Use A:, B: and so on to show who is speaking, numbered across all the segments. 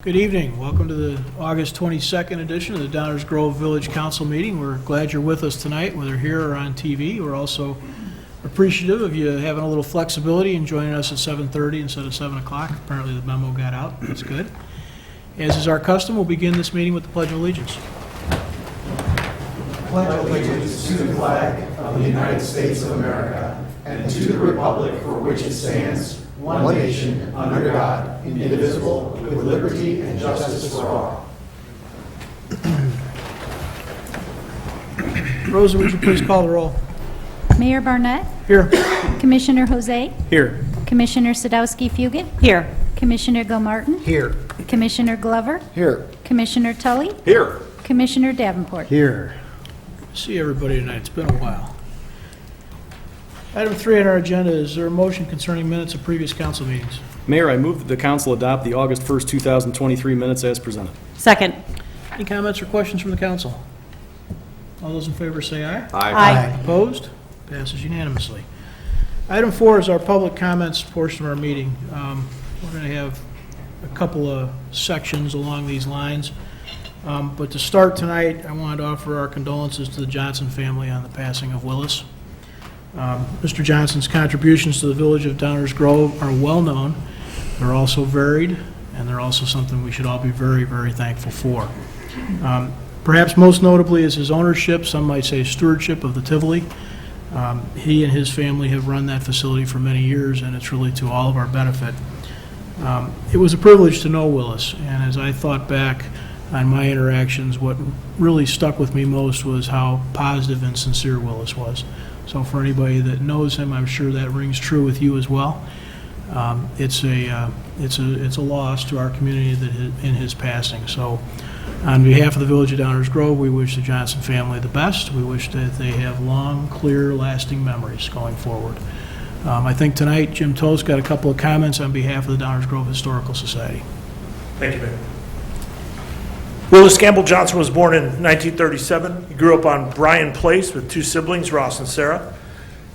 A: Good evening. Welcome to the August 22nd edition of the Downers Grove Village Council meeting. We're glad you're with us tonight, whether here or on TV. We're also appreciative of you having a little flexibility and joining us at 7:30 instead of 7 o'clock. Apparently the memo got out. That's good. As is our custom, we'll begin this meeting with the Pledge of Allegiance.
B: Pledge allegiance to the flag of the United States of America and to the republic for which it stands, one nation, under God, indivisible, with liberty and justice for all.
A: Rosa, would you please call the roll?
C: Mayor Barnett,
A: Here.
C: Commissioner Jose,
A: Here.
C: Commissioner Sadowski-Fugit. Here. Commissioner Gilmartin.
B: Here.
C: Commissioner Glover.
B: Here.
C: Commissioner Tully.
B: Here.
C: Commissioner Davenport.
B: Here.
A: See everybody tonight. It's been a while. Item 3 on our agenda is there a motion concerning minutes of previous council meetings?
D: Mayor, I move that the council adopt the August 1st, 2023 minutes as presented.
E: Second.
A: Any comments or questions from the council? All those in favor say aye.
E: Aye.
A: Opposed? Passes unanimously. Item 4 is our public comments portion of our meeting. We're going to have a couple of sections along these lines. But to start tonight, I wanted to offer our condolences to the Johnson family on the passing of Willis. Mr. Johnson's contributions to the village of Downers Grove are well known. They're also varied, and they're also something we should all be very, very thankful for. Perhaps most notably is his ownership, some might say stewardship, of the Tivoli. He and his family have run that facility for many years, and it's really to all of our benefit. It was a privilege to know Willis, and as I thought back on my interactions, what really stuck with me most was how positive and sincere Willis was. So for anybody that knows him, I'm sure that rings true with you as well. It's a loss to our community in his passing. So on behalf of the Village of Downers Grove, we wish the Johnson family the best. We wish that they have long, clear, lasting memories going forward. I think tonight Jim Toast got a couple of comments on behalf of the Downers Grove Historical Society.
F: Thank you, Mayor. Willis Campbell Johnson was born in 1937. He grew up on Bryan Place with two siblings, Ross and Sarah.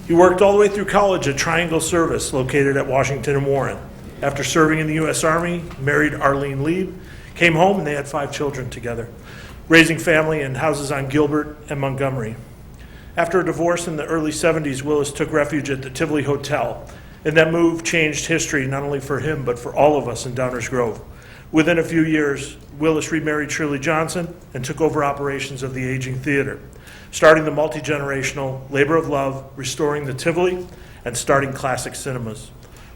F: He worked all the way through college at Triangle Service, located at Washington and Warren. After serving in the U.S. Army, married Arlene Lieb, came home, and they had 5 children together, raising family in houses on Gilbert and Montgomery. After a divorce in the early 70s, Willis took refuge at the Tivoli Hotel, and that move changed history not only for him, but for all of us in Downers Grove. Within a few years, Willis remarried Shirley Johnson and took over operations of the aging theater, starting the multi-generational labor of love, restoring the Tivoli, and starting Classic Cinemas.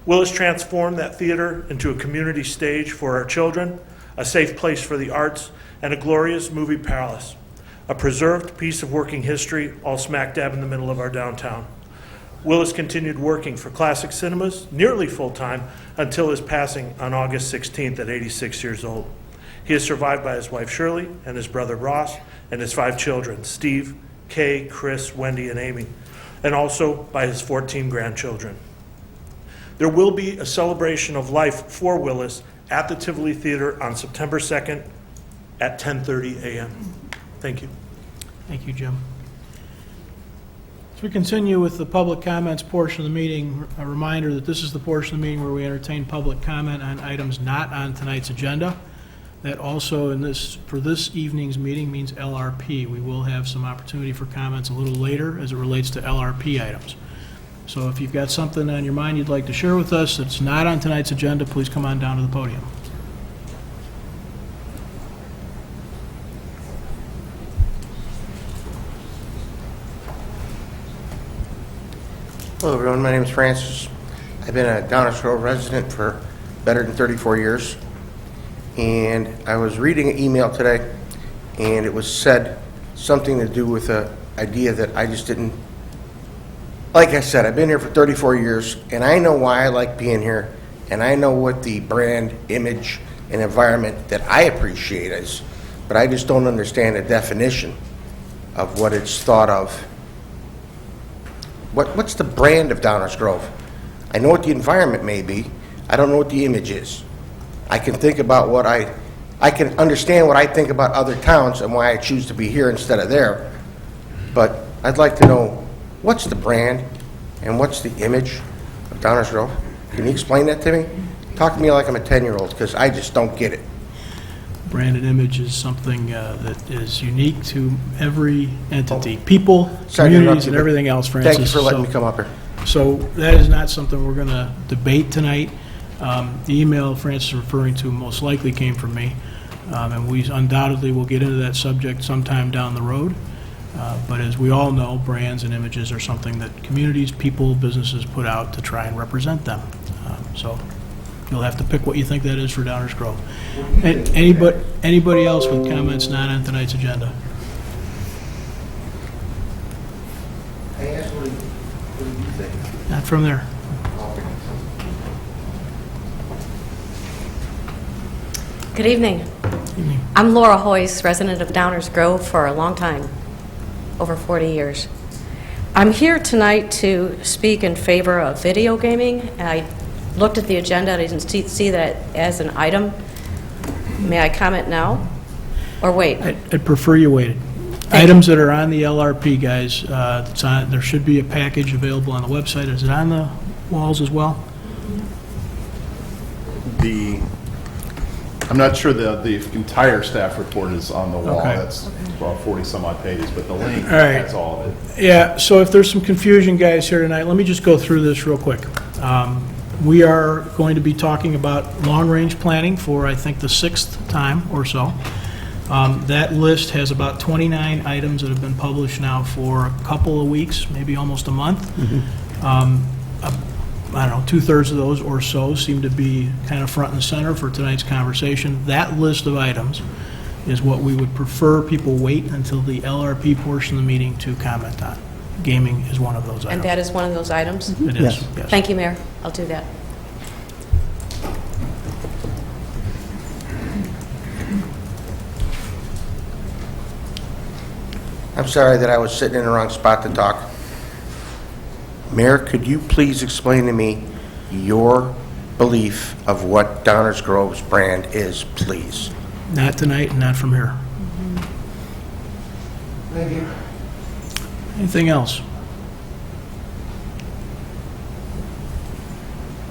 F: Willis transformed that theater into a community stage for our children, a safe place for the arts, and a glorious movie palace, a preserved piece of working history, all smack dab in the middle of our downtown. Willis continued working for Classic Cinemas nearly full-time until his passing on August 16th at 86 years old. He is survived by his wife Shirley and his brother Ross and his 5 children, Steve, Kay, Chris, Wendy, and Amy, and also by his 14 grandchildren. There will be a celebration of life for Willis at the Tivoli Theater on September 2nd at 10:30 a.m. Thank you.
A: Thank you, Jim. As we continue with the public comments portion of the meeting, a reminder that this is the portion of the meeting where we entertain public comment on items not on tonight's agenda. That also for this evening's meeting means LRP. We will have some opportunity for comments a little later as it relates to LRP items. So if you've got something on your mind you'd like to share with us that's not on tonight's agenda, please come on down to the podium.
G: Hello everyone, my name is Francis. I've been a Downers Grove resident for better than 34 years. And I was reading an email today, and it was said something to do with an idea that I just didn't. Like I said, I've been here for 34 years, and I know why I like being here, and I know what the brand, image, and environment that I appreciate is, but I just don't understand the definition of what it's thought of. What's the brand of Downers Grove? I know what the environment may be. I don't know what the image is. I can think about what I can understand what I think about other towns and why I choose to be here instead of there. But I'd like to know what's the brand and what's the image of Downers Grove? Can you explain that to me? Talk to me like I'm a 10-year-old because I just don't get it.
A: brand and image is something that is unique to every entity, people,
G: Sorry to interrupt
A: communities,
G: you,
A: and
G: but
A: everything else, Francis.
G: Thank you for letting
A: So-
G: me come up here.
A: So that is not something we're going to debate tonight. The email Francis is referring to most likely came from me, and we undoubtedly will get into that subject sometime down the road. But as we all know, brands and images are something that communities, people, businesses put out to try and represent them. So you'll have to pick what you think that is for Downers Grove. Anybody else with comments not on tonight's agenda?
G: I asked what do you think?
A: Not from there.
E: Good evening.
A: Evening.
E: I'm Laura Hoyce, resident of Downers Grove for a long time, over 40 years. I'm here tonight to speak in favor of video gaming. I looked at the agenda, I didn't see that as an item. May I comment now? Or wait?
A: I'd prefer you waited. Items that are on the LRP, guys, there should be a package available on the website. Is it on the walls as well?
H: I'm not sure the entire staff report is on the wall.
A: Okay.
H: That's about 40-some-odd pages, but the link
A: All right.
H: has all of it.
A: Yeah, so if there's some confusion, guys, here tonight, let me just go through this real quick. We are going to be talking about long-range planning for, I think, the 6th time or so. That list has about 29 items that have been published now for a couple of weeks, maybe almost a month. I don't know, 2/3 of those or so seem to be kind of front and center for tonight's conversation. That list of items is what we would prefer people wait until the LRP portion of the meeting to comment on. Gaming is one of those items.
E: And that is one of those items?
A: It is, yes.
E: Thank you, Mayor. I'll do that.
G: I'm sorry that I was sitting in the wrong spot to talk. Mayor, could you please explain to me your belief of what Downers Grove's brand is, please?
A: Not tonight and not from here.
G: Thank you.
A: Anything else?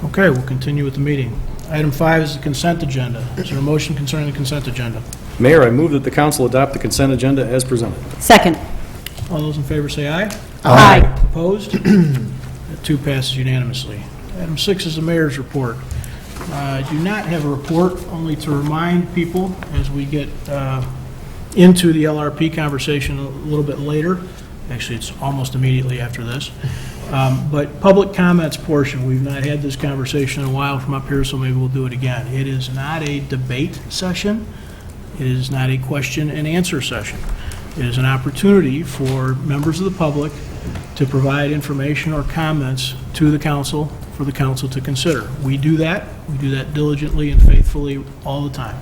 A: Okay, we'll continue with the meeting. Item 5 is the consent agenda. Is there a motion concerning the consent agenda?
D: Mayor, I move that the council adopt the consent agenda as presented.
C: Second.
A: All those in favor say aye.
C: Aye.
A: Opposed? That 2 passes unanimously. Item 6 is the mayor's report. I do not have a report, only to remind people as we get into the LRP conversation a little bit later. Actually, it's almost immediately after this. But public comments portion, we've not had this conversation in a while from up here, so maybe we'll do it again. It is not a debate session. It is not a question and answer session. It is an opportunity for members of the public to provide information or comments to the council for the council to consider. We do that. We do that diligently and faithfully all the time.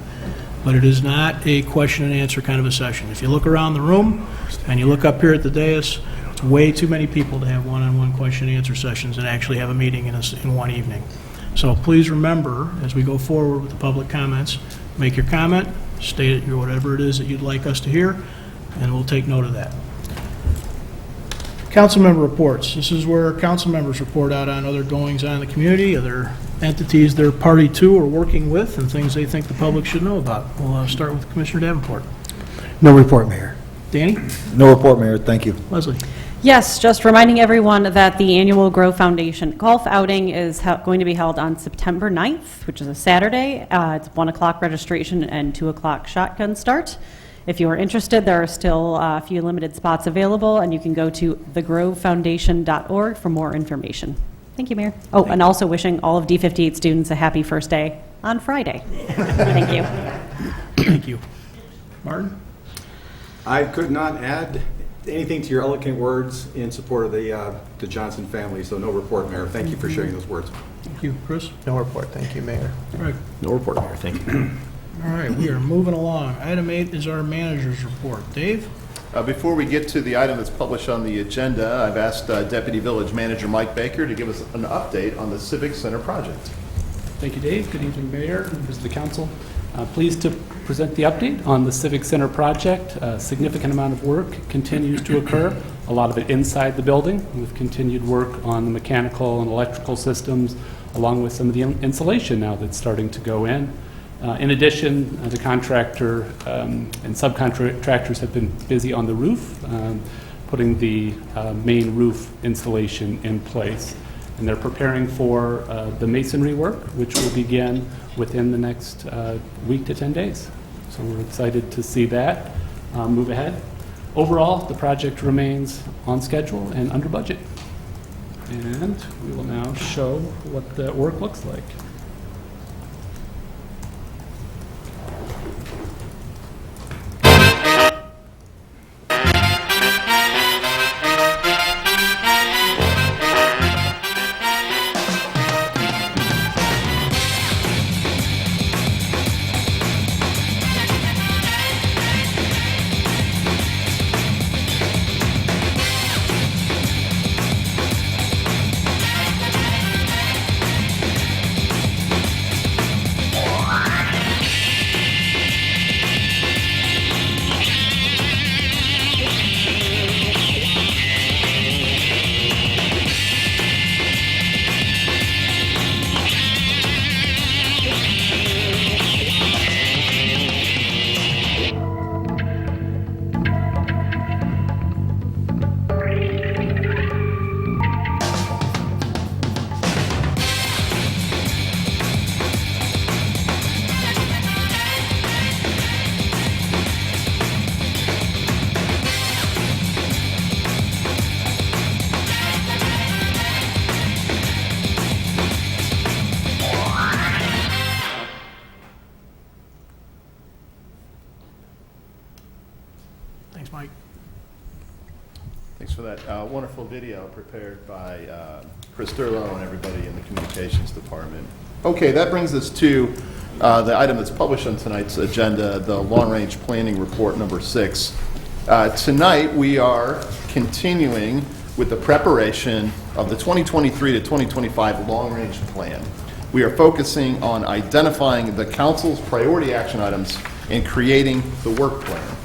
A: But it is not a question and answer kind of a session. If you look around the room and you look up here at the dais, it's way too many people to have one-on-one question and answer sessions and actually have a meeting in one evening. So please remember, as we go forward with the public comments, make your comment, state whatever it is that you'd like us to hear, and we'll take note of that. Council member reports. This is where council members report out on other goings-on in the community, other entities they're party to or working with, and things they think the public should know about. We'll start with Commissioner Davenport.
I: No report, Mayor.
A: Danny?
I: No report, Mayor. Thank you.
A: Leslie?
J: Yes, just reminding everyone that the annual Grove Foundation golf outing is going to be held on September 9th, which is a Saturday. It's 1 o'clock registration and 2 o'clock shotgun start. If you are interested, there are still a few limited spots available, and you can go to thegrovefoundation.org for more information. Thank you, Mayor. Oh, and also wishing all of D58 students a happy first day on Friday. Thank you.
A: Thank you. Martin?
K: I could not add anything to your eloquent words in support of the Johnson family, so no report, Mayor. Thank you for sharing those words.
A: Thank you. Chris?
G: No report, thank you, Mayor.
A: Greg?
D: No report, Mayor. Thank you.
A: All right, we are moving along. Item 8 is our manager's report. Dave?
H: Before we get to the item that's published on the agenda, I've asked Deputy Village Manager Mike Baker to give us an update on the Civic Center project.
L: Thank you, Dave. Good evening, Mayor, members of the council. Pleased to present the update on the Civic Center project. A significant amount of work continues to occur, a lot of it inside the building, with continued work on the mechanical and electrical systems, along with some of the insulation now that's starting to go in. In addition, the contractor and subcontractors have been busy on the roof, putting the main roof installation in place. And they're preparing for the masonry work, which will begin within the next week to 10 days. So we're excited to see that move ahead. Overall, the project remains on schedule and under budget. And we will now show what the work looks like.
A: Thanks, Mike.
H: Thanks for that wonderful video prepared by Chris Durlow and everybody in the communications department. Okay, that brings us to the item that's published on tonight's agenda, the long-range planning report number 6. Tonight we are continuing with the preparation of the 2023 to 2025 long-range plan. We are focusing on identifying the council's priority action items and creating the work plan.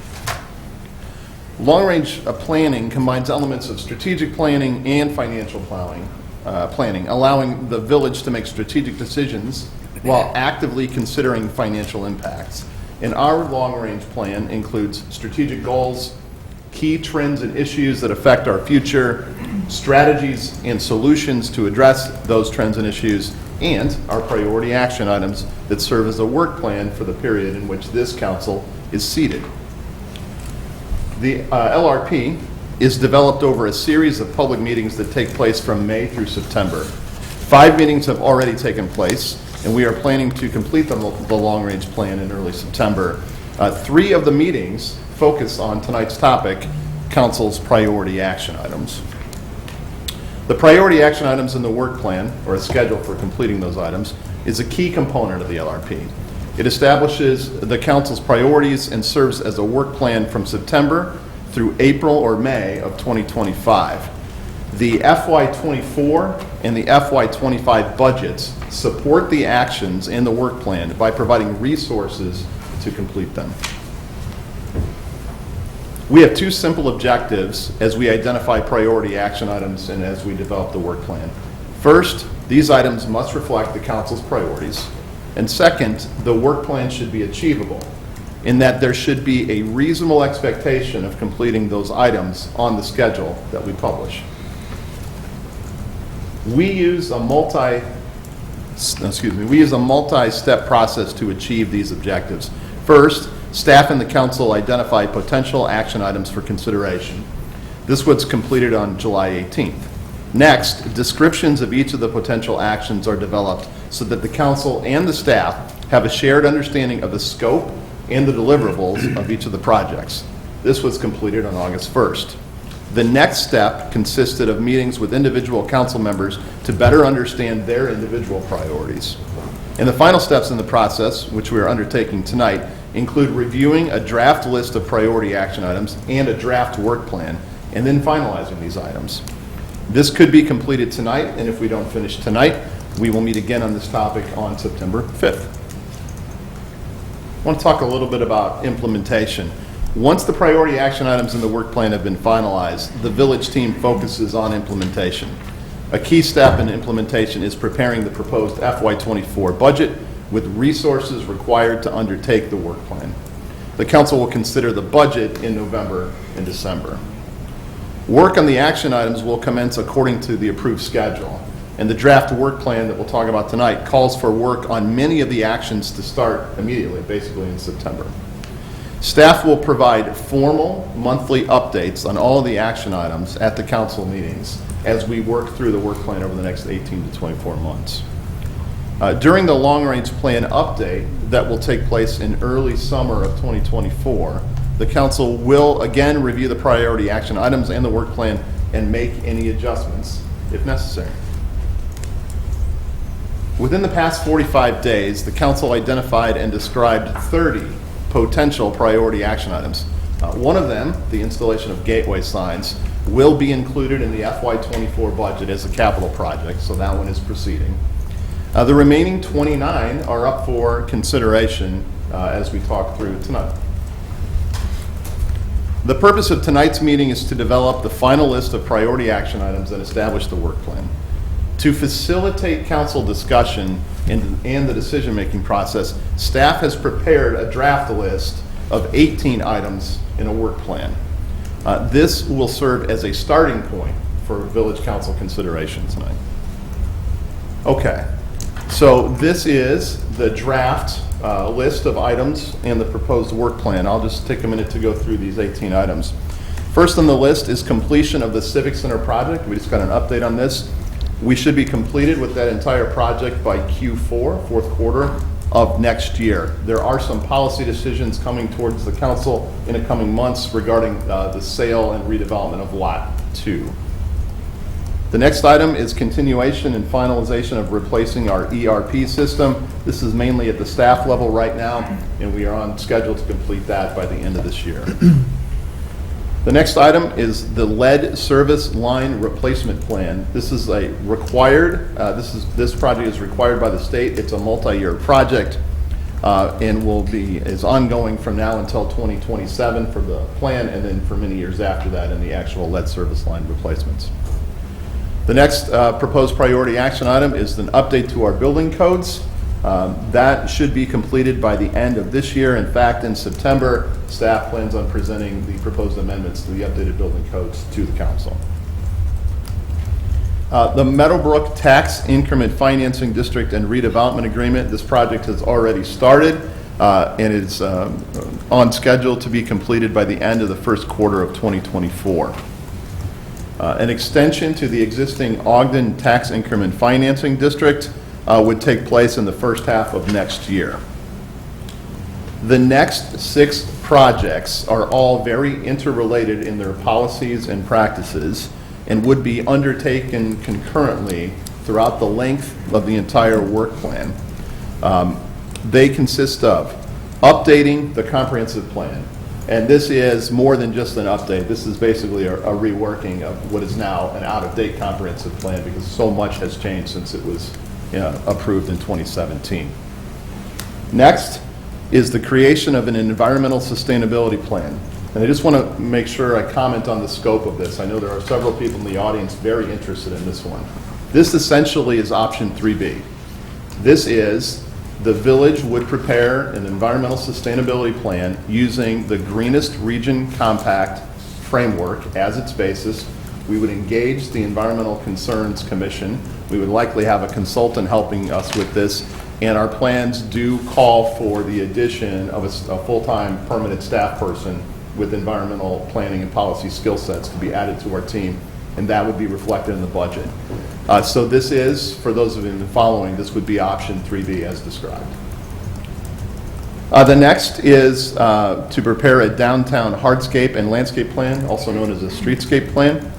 H: Long-range planning combines elements of strategic planning and financial planning, allowing the village to make strategic decisions while actively considering financial impacts. And our long-range plan includes strategic goals, key trends and issues that affect our future, strategies and solutions to address those trends and issues, and our priority action items that serve as a work plan for the period in which this council is seated. The LRP is developed over a series of public meetings that take place from May through September. 5 meetings have already taken place, and we are planning to complete the long-range plan in early September. 3 of the meetings focus on tonight's topic, council's priority action items. The priority action items in the work plan, or a schedule for completing those items, is a key component of the LRP. It establishes the council's priorities and serves as a work plan from September through April or May of 2025. The FY24 and the FY25 budgets support the actions in the work plan by providing resources to complete them. We have 2 simple objectives as we identify priority action items and as we develop the work plan. First, these items must reflect the council's priorities. And second, the work plan should be achievable in that there should be a reasonable expectation of completing those items on the schedule that we publish. We use a multi-step process to achieve these objectives. First, staff and the council identify potential action items for consideration. This was completed on July 18th. Next, descriptions of each of the potential actions are developed so that the council and the staff have a shared understanding of the scope and the deliverables of each of the projects. This was completed on August 1st. The next step consisted of meetings with individual council members to better understand their individual priorities. And the final steps in the process, which we are undertaking tonight, include reviewing a draft list of priority action items and a draft work plan, and then finalizing these items. This could be completed tonight, and if we don't finish tonight, we will meet again on this topic on September 5th. I want to talk a little bit about implementation. Once the priority action items in the work plan have been finalized, the village team focuses on implementation. A key step in implementation is preparing the proposed FY24 budget, with resources required to undertake the work plan. The council will consider the budget in November and December. Work on the action items will commence according to the approved schedule. And the draft work plan that we'll talk about tonight calls for work on many of the actions to start immediately, basically in September. Staff will provide formal monthly updates on all of the action items at the council meetings as we work through the work plan over the next 18 to 24 months. During the long-range plan update that will take place in early summer of 2024, the council will again review the priority action items and the work plan and make any adjustments if necessary. Within the past 45 days, the council identified and described 30 potential priority action items. One of them, the installation of gateway signs, will be included in the FY24 budget as a capital project, so that one is proceeding. The remaining 29 are up for consideration as we talk through tonight. The purpose of tonight's meeting is to develop the final list of priority action items and establish the work plan. To facilitate council discussion and the decision-making process, staff has prepared a draft list of 18 items in a work plan. This will serve as a starting point for village council consideration tonight. Okay, so this is the draft list of items and the proposed work plan. I'll just take a minute to go through these 18 items. First on the list is completion of the Civic Center project. We just got an update on this. We should be completed with that entire project by Q4, fourth quarter of next year. There are some policy decisions coming towards the council in the coming months regarding the sale and redevelopment of Lot 2. The next item is continuation and finalization of replacing our ERP system. This is mainly at the staff level right now, and we are on schedule to complete that by the end of this year. The next item is the lead service line replacement plan. This is a required, this project is required by the state. It's a multi-year project and is ongoing from now until 2027 for the plan, and then for many years after that in the actual lead service line replacements. The next proposed priority action item is an update to our building codes. That should be completed by the end of this year. In fact, in September, staff plans on presenting the proposed amendments to the updated building codes to the council. The Meadowbrook Tax Increment Financing District and Redevelopment Agreement. This project has already started and is on schedule to be completed by the end of the first quarter of 2024. An extension to the existing Ogden Tax Increment Financing District would take place in the first half of next year. The next 6 projects are all very interrelated in their policies and practices and would be undertaken concurrently throughout the length of the entire work plan. They consist of updating the comprehensive plan. And this is more than just an update. This is basically a reworking of what is now an out-of-date comprehensive plan because so much has changed since it was approved in 2017. Next is the creation of an environmental sustainability plan. And I just want to make sure I comment on the scope of this. I know there are several people in the audience very interested in this one. This essentially is option 3B. This is the village would prepare an environmental sustainability plan using the Greenest Region Compact framework as its basis. We would engage the Environmental Concerns Commission. We would likely have a consultant helping us with this, and our plans do call for the addition of a full-time permanent staff person with environmental planning and policy skill sets to be added to our team, and that would be reflected in the budget. So this is, for those of you in the following, this would be option 3B as described. The next is to prepare a downtown hardscape and landscape plan, also known as a streetscape plan.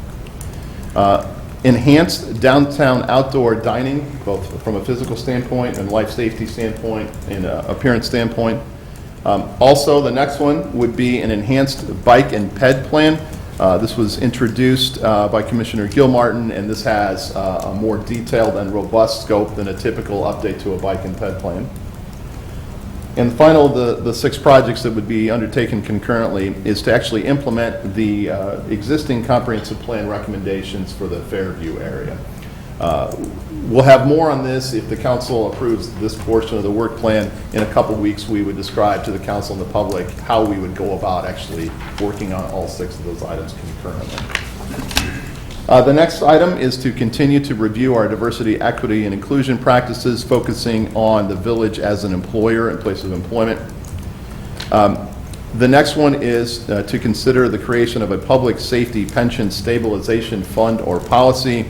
H: Enhanced downtown outdoor dining, both from a physical standpoint and life safety standpoint and appearance standpoint. Also, the next one would be an enhanced bike and ped plan. This was introduced by Commissioner Gilmartin, and this has a more detailed and robust scope than a typical update to a bike and ped plan. And the final of the 6 projects that would be undertaken concurrently is to actually implement the existing comprehensive plan recommendations for the Fairview area. We'll have more on this if the council approves this portion of the work plan. In a couple weeks, we would describe to the council and the public how we would go about actually working on all 6 of those items concurrently. The next item is to continue to review our diversity, equity, and inclusion practices, focusing on the village as an employer and place of employment. The next one is to consider the creation of a public safety pension stabilization fund or policy.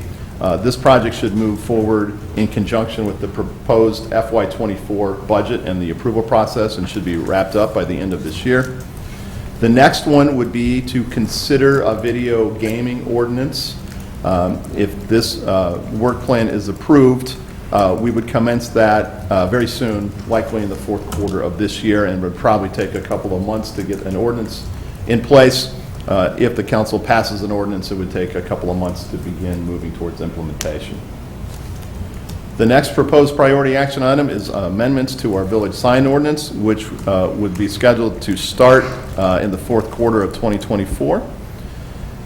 H: This project should move forward in conjunction with the proposed FY24 budget and the approval process and should be wrapped up by the end of this year. The next one would be to consider a video gaming ordinance. If this work plan is approved, we would commence that very soon, likely in the 4th quarter of this year, and would probably take a couple of months to get an ordinance in place. If the council passes an ordinance, it would take a couple of months to begin moving towards implementation. The next proposed priority action item is amendments to our village sign ordinance, which would be scheduled to start in the 4th quarter of 2024.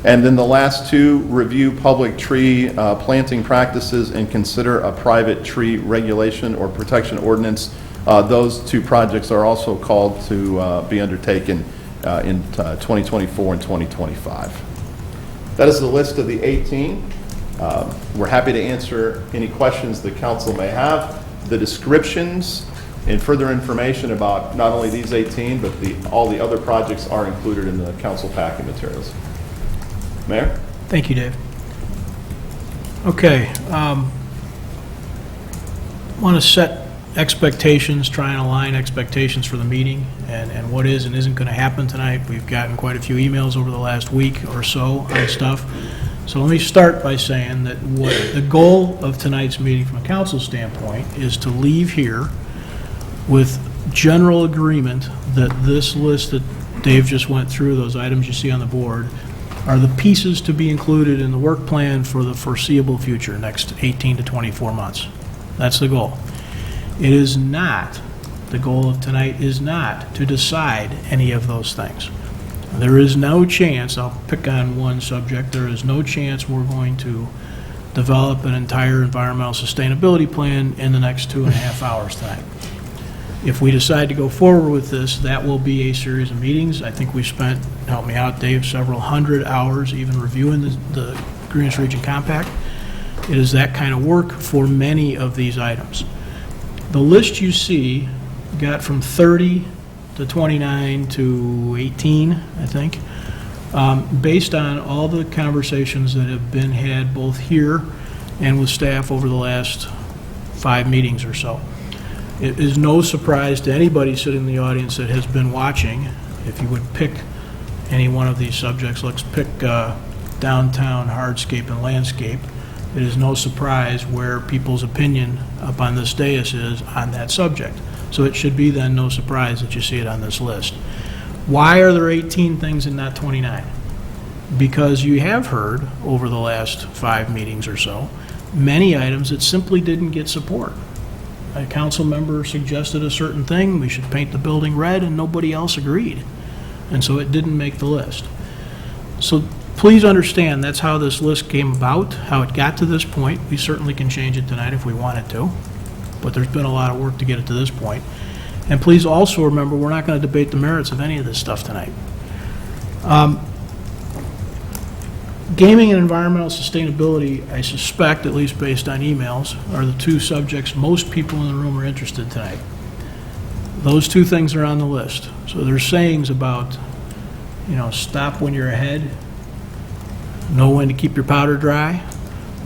H: And then the last 2, review public tree planting practices and consider a private tree regulation or protection ordinance. Those 2 projects are also called to be undertaken in 2024 and 2025. That is the list of the 18. We're happy to answer any questions the council may have. The descriptions and further information about not only these 18, but all the other projects are included in the council packing materials. Mayor?
A: Thank you, Dave. Okay. Want to set expectations, try and align expectations for the meeting and what is and isn't going to happen tonight. We've gotten quite a few emails over the last week or so on stuff. So let me start by saying that what the goal of tonight's meeting from a council standpoint is to leave here with general agreement that this list that Dave just went through, those items you see on the board, are the pieces to be included in the work plan for the foreseeable future, next 18 to 24 months. That's the goal. It is not, the goal of tonight is not to decide any of those things. There is no chance, I'll pick on one subject, there is no chance we're going to develop an entire environmental sustainability plan in the next 2.5 hours tonight. If we decide to go forward with this, that will be a series of meetings. I think we spent, help me out, Dave, several hundred hours even reviewing the Greenwich Region Compact. It is that kind of work for many of these items. The list you see got from 30 to 29 to 18, I think, based on all the conversations that have been had both here and with staff over the last 5 meetings or so. It is no surprise to anybody sitting in the audience that has been watching, if you would pick any one of these subjects, let's pick downtown hardscape and landscape. It is no surprise where people's opinion up on this dais is on that subject. So it should be then no surprise that you see it on this list. Why are there 18 things and not 29? Because you have heard over the last 5 meetings or so, many items that simply didn't get support. A council member suggested a certain thing, we should paint the building red, and nobody else agreed. And so it didn't make the list. So please understand that's how this list came about, how it got to this point. We certainly can change it tonight if we wanted to, but there's been a lot of work to get it to this point. And please also remember, we're not going to debate the merits of any of this stuff tonight. Gaming and environmental sustainability, I suspect, at least based on emails, are the 2 subjects most people in the room are interested in tonight. Those 2 things are on the list. So there's sayings about, stop when you're ahead, know when to keep your powder dry.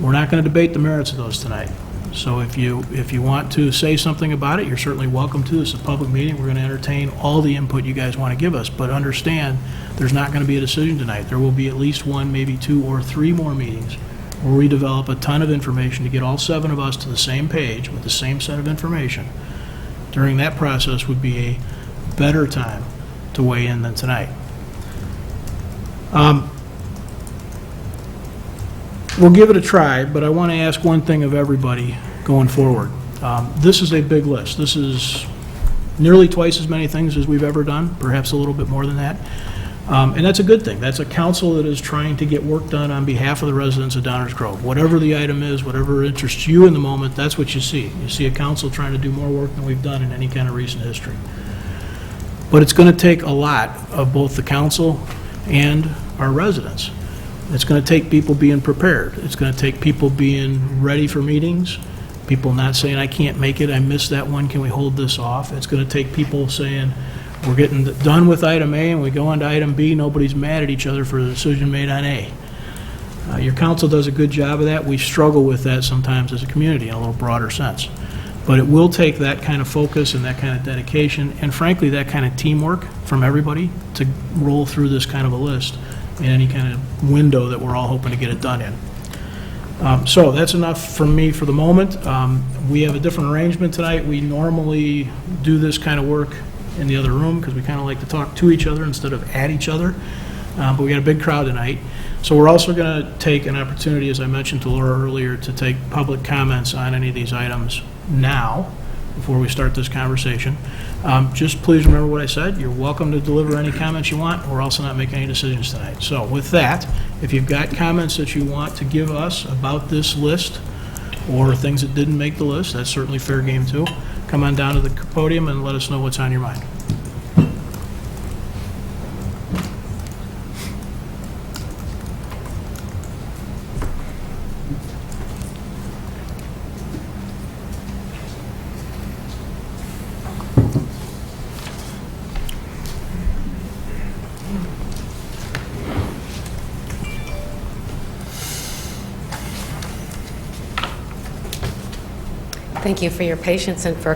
A: We're not going to debate the merits of those tonight. So if you want to say something about it, you're certainly welcome to. This is a public meeting. We're going to entertain all the input you guys want to give us. But understand, there's not going to be a decision tonight. There will be at least 1, maybe 2 or 3 more meetings where we develop a ton of information to get all 7 of us to the same page with the same set of information. During that process would be a better time to weigh in than tonight. We'll give it a try, but I want to ask one thing of everybody going forward. This is a big list. This is nearly twice as many things as we've ever done, perhaps a little bit more than that. And that's a good thing. That's a council that is trying to get work done on behalf of the residents of Downers Grove. Whatever the item is, whatever interests you in the moment, that's what you see. You see a council trying to do more work than we've done in any kind of recent history. But it's going to take a lot of both the council and our residents. It's going to take people being prepared. It's going to take people being ready for meetings, people not saying, I can't make it, I missed that one, can we hold this off? It's going to take people saying, we're getting done with item A and we go on to item B, nobody's mad at each other for the decision made on A. Your council does a good job of that. We struggle with that sometimes as a community in a little broader sense. But it will take that kind of focus and that kind of dedication and frankly that kind of teamwork from everybody to roll through this kind of a list in any kind of window that we're all hoping to get it done in. So that's enough from me for the moment. We have a different arrangement tonight. We normally do this kind of work in the other room because we kind of like to talk to each other instead of at each other. But we got a big crowd tonight. So we're also going to take an opportunity, as I mentioned to Laura earlier, to take public comments on any of these items now before we start this conversation. Just please remember what I said. You're welcome to deliver any comments you want. We're also not making any decisions tonight. So with that, if you've got comments that you want to give us about this list or things that didn't make the list, that's certainly fair game too. Come on down to the podium and let us know what's on your mind.
E: Thank you for your patience and for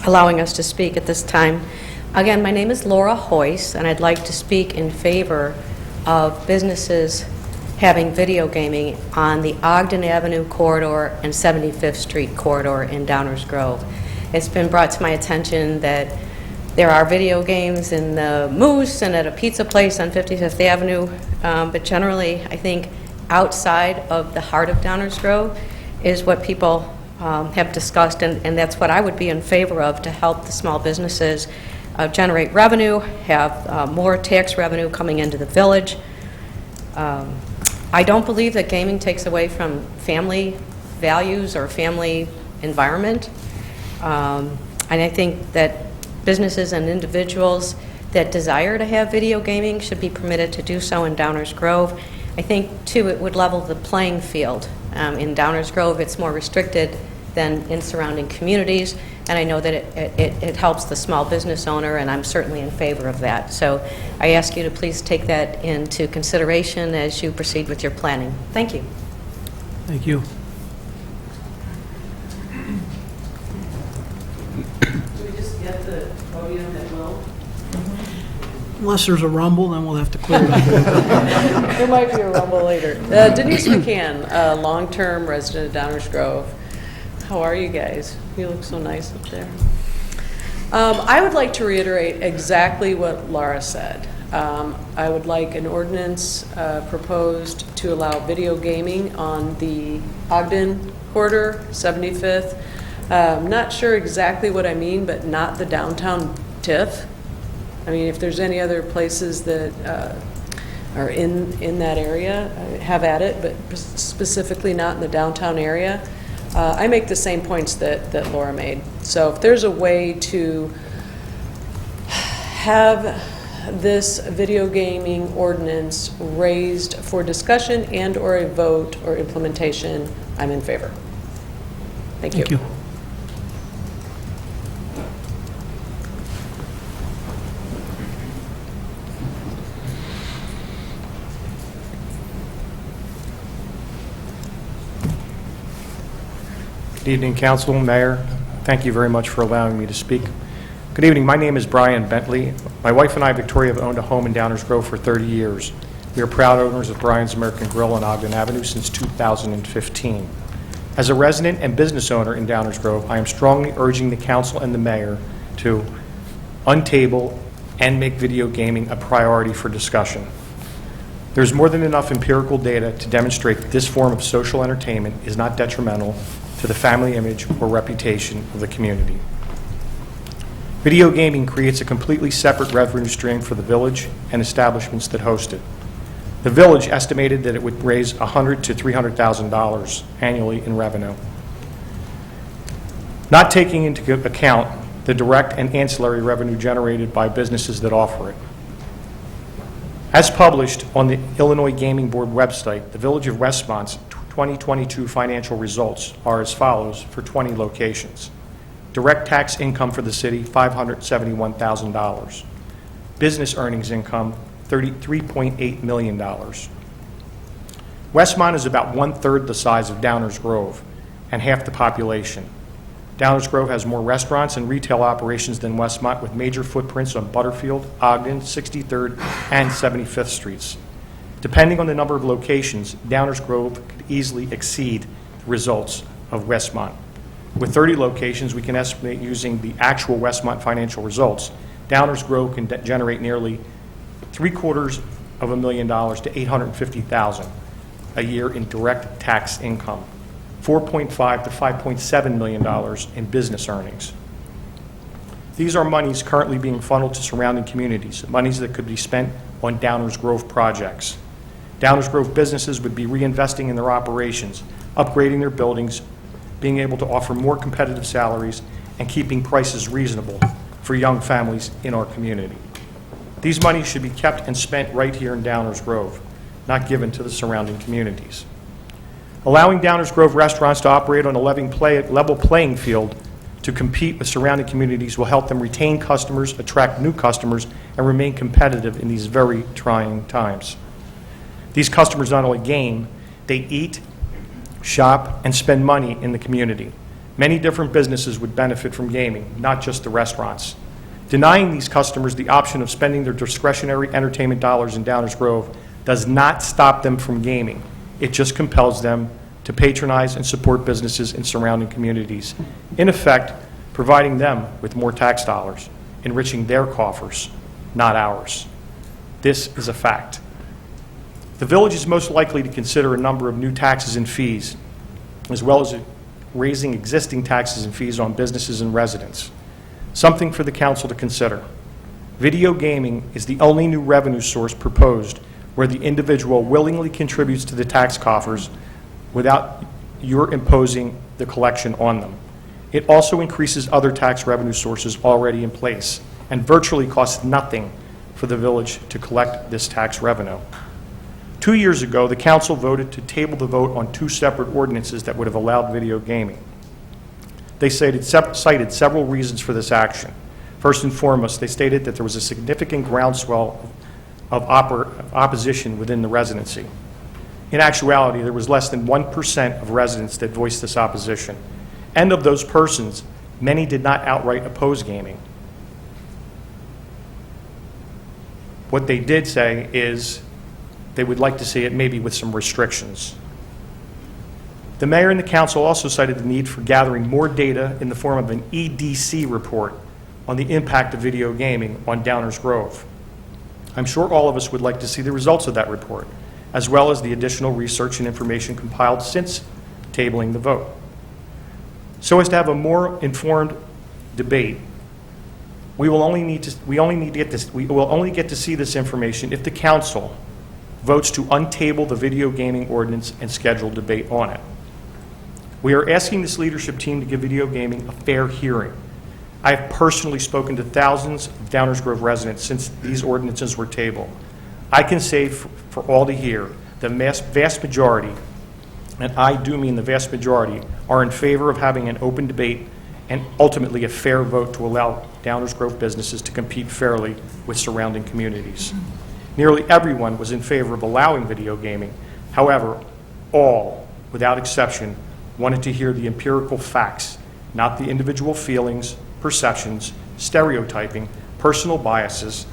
E: allowing us to speak at this time. Again, my name is Laura Hoyce, and I'd like to speak in favor of businesses having video gaming on the Ogden Avenue corridor and 75th Street corridor in Downers Grove. It's been brought to my attention that there are video games in the Moose and at a pizza place on 55th Avenue, but generally, I think outside of the heart of Downers Grove is what people have discussed, and that's what I would be in favor of to help the small businesses generate revenue, have more tax revenue coming into the village. I don't believe that gaming takes away from family values or family environment. And I think that businesses and individuals that desire to have video gaming should be permitted to do so in Downers Grove. I think, too, it would level the playing field. In Downers Grove, it's more restricted than in surrounding communities, and I know that it helps the small business owner, and I'm certainly in favor of that. So I ask you to please take that into consideration as you proceed with your planning. Thank you.
A: Thank you.
M: Should we just get the podium at low?
A: Unless there's a rumble, then we'll have to clear it up.
M: There might be a rumble later. Denise McCann, a long-term resident of Downers Grove. How are you guys? You look so nice up there. I would like to reiterate exactly what Laura said. I would like an ordinance proposed to allow video gaming on the Ogden corridor, 75th. Not sure exactly what I mean, but not the downtown TIF. I mean, if there's any other places that are in that area, have at it, but specifically not in the downtown area. I make the same points that Laura made. So if there's a way to have this video gaming ordinance raised for discussion and or a vote or implementation, I'm in favor. Thank you.
A: Thank you.
N: Good evening, Council, Mayor. Thank you very much for allowing me to speak. Good evening. My name is Brian Bentley. My wife and I, Victoria, have owned a home in Downers Grove for 30 years. We are proud owners of Brian's American Grill on Ogden Avenue since 2015. As a resident and business owner in Downers Grove, I am strongly urging the Council and the Mayor to untable and make video gaming a priority for discussion. There's more than enough empirical data to demonstrate that this form of social entertainment is not detrimental to the family image or reputation of the community. Video gaming creates a completely separate revenue stream for the village and establishments that host it. The village estimated that it would raise $100,000 to $300,000 annually in revenue. Not taking into account the direct and ancillary revenue generated by businesses that offer it. As published on the Illinois Gaming Board website, the Village of Westmont's 2022 financial results are as follows for 20 locations. Direct tax income for the city, $571,000. Business earnings income, $33.8 million. Westmont is about one-third the size of Downers Grove and half the population. Downers Grove has more restaurants and retail operations than Westmont, with major footprints on Butterfield, Ogden, 63rd, and 75th Streets. Depending on the number of locations, Downers Grove could easily exceed the results of Westmont. With 30 locations, we can estimate, using the actual Westmont financial results, Downers Grove can generate nearly $750,000 to $850,000 a year in direct tax income, $4.5 to $5.7 million in business earnings. These are monies currently being funneled to surrounding communities, monies that could be spent on Downers Grove projects. Downers Grove businesses would be reinvesting in their operations, upgrading their buildings, being able to offer more competitive salaries, and keeping prices reasonable for young families in our community. These monies should be kept and spent right here in Downers Grove, not given to the surrounding communities. Allowing Downers Grove restaurants to operate on a level playing field to compete with surrounding communities will help them retain customers, attract new customers, and remain competitive in these very trying times. These customers not only game, they eat, shop, and spend money in the community. Many different businesses would benefit from gaming, not just the restaurants. Denying these customers the option of spending their discretionary entertainment dollars in Downers Grove does not stop them from gaming. It just compels them to patronize and support businesses in surrounding communities, in effect, providing them with more tax dollars, enriching their coffers, not ours. This is a fact. The village is most likely to consider a number of new taxes and fees, as well as raising existing taxes and fees on businesses and residents. Something for the council to consider. Video gaming is the only new revenue source proposed where the individual willingly contributes to the tax coffers without your imposing the collection on them. It also increases other tax revenue sources already in place and virtually costs nothing for the village to collect this tax revenue. 2 years ago, the council voted to table the vote on 2 separate ordinances that would have allowed video gaming. They cited several reasons for this action. First and foremost, they stated that there was a significant groundswell of opposition within the residency. In actuality, there was less than 1% of residents that voiced this opposition. And of those persons, many did not outright oppose gaming. What they did say is they would like to see it maybe with some restrictions. The mayor and the council also cited the need for gathering more data in the form of an EDC report on the impact of video gaming on Downers Grove. I'm sure all of us would like to see the results of that report, as well as the additional research and information compiled since tabling the vote. So as to have a more informed debate, we will only get to see this information if the council votes to untable the video gaming ordinance and schedule debate on it. We are asking this leadership team to give video gaming a fair hearing. I have personally spoken to thousands of Downers Grove residents since these ordinances were tabled. I can say for all to hear, the vast majority, and I do mean the vast majority, are in favor of having an open debate and ultimately a fair vote to allow Downers Grove businesses to compete fairly with surrounding communities. Nearly everyone was in favor of allowing video gaming. However, all, without exception, wanted to hear the empirical facts, not the individual feelings, perceptions, stereotyping, personal biases,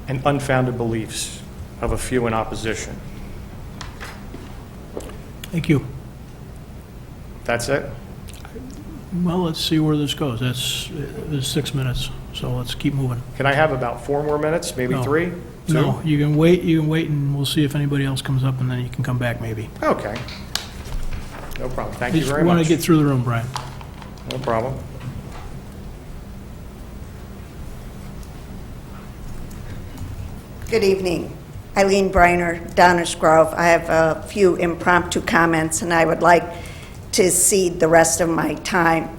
N: and unfounded beliefs of a few in opposition.
A: Thank you.
N: That's it?
A: Well, let's see where this goes. There's 6 minutes, so let's keep moving.
N: Can I have about 4 more minutes, maybe
A: No.
N: 3? 2?
A: No, you can wait, and we'll see if anybody else comes up, and then you can come back maybe.
N: Okay. No problem. Thank you
A: Just
N: very
A: want
N: much.
A: to get through the room, Brian.
N: No problem.
O: Good evening. Eileen Briner, Downers Grove. I have a few impromptu comments, and I would like to cede the rest of my time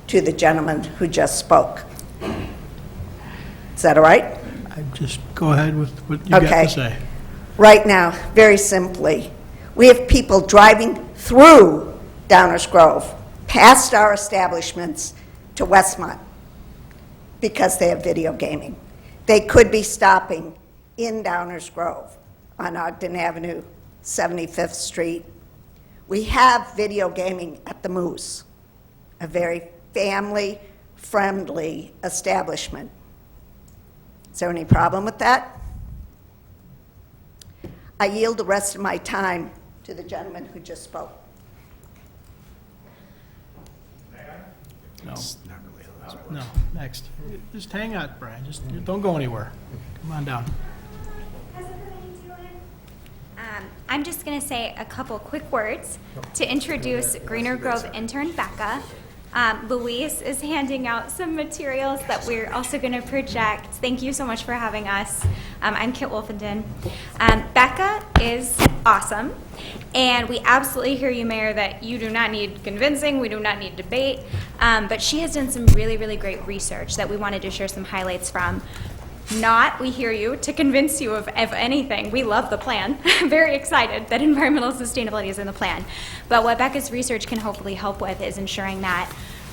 O: to the gentleman who just spoke. Is that all right?
A: Just go ahead with what you got
O: Okay.
A: to say.
O: Right now, very simply, we have people driving through Downers Grove, past our establishments, to Westmont because they have video gaming. They could be stopping in Downers Grove on Ogden Avenue, 75th Street. We have video gaming at the Moose, a very family-friendly establishment. Is there any problem with that? I yield the rest of my time to the gentleman who just spoke.
A: No. No, next. Just hang on, Brian. Just don't go anywhere. Come on down.
P: I'm just going to say a couple quick words to introduce Greener Grove intern Becca. Louise is handing out some materials that we're also going to project. Thank you so much for having us. I'm Kit Wolfenden. Becca is awesome, and we absolutely hear you, Mayor, that you do not need convincing, we do not need debate, but she has done some really, really great research that we wanted to share some highlights from. Not, we hear you, to convince you of anything. We love the plan. Very excited that environmental sustainability is in the plan. But what Becca's research can hopefully help with is ensuring that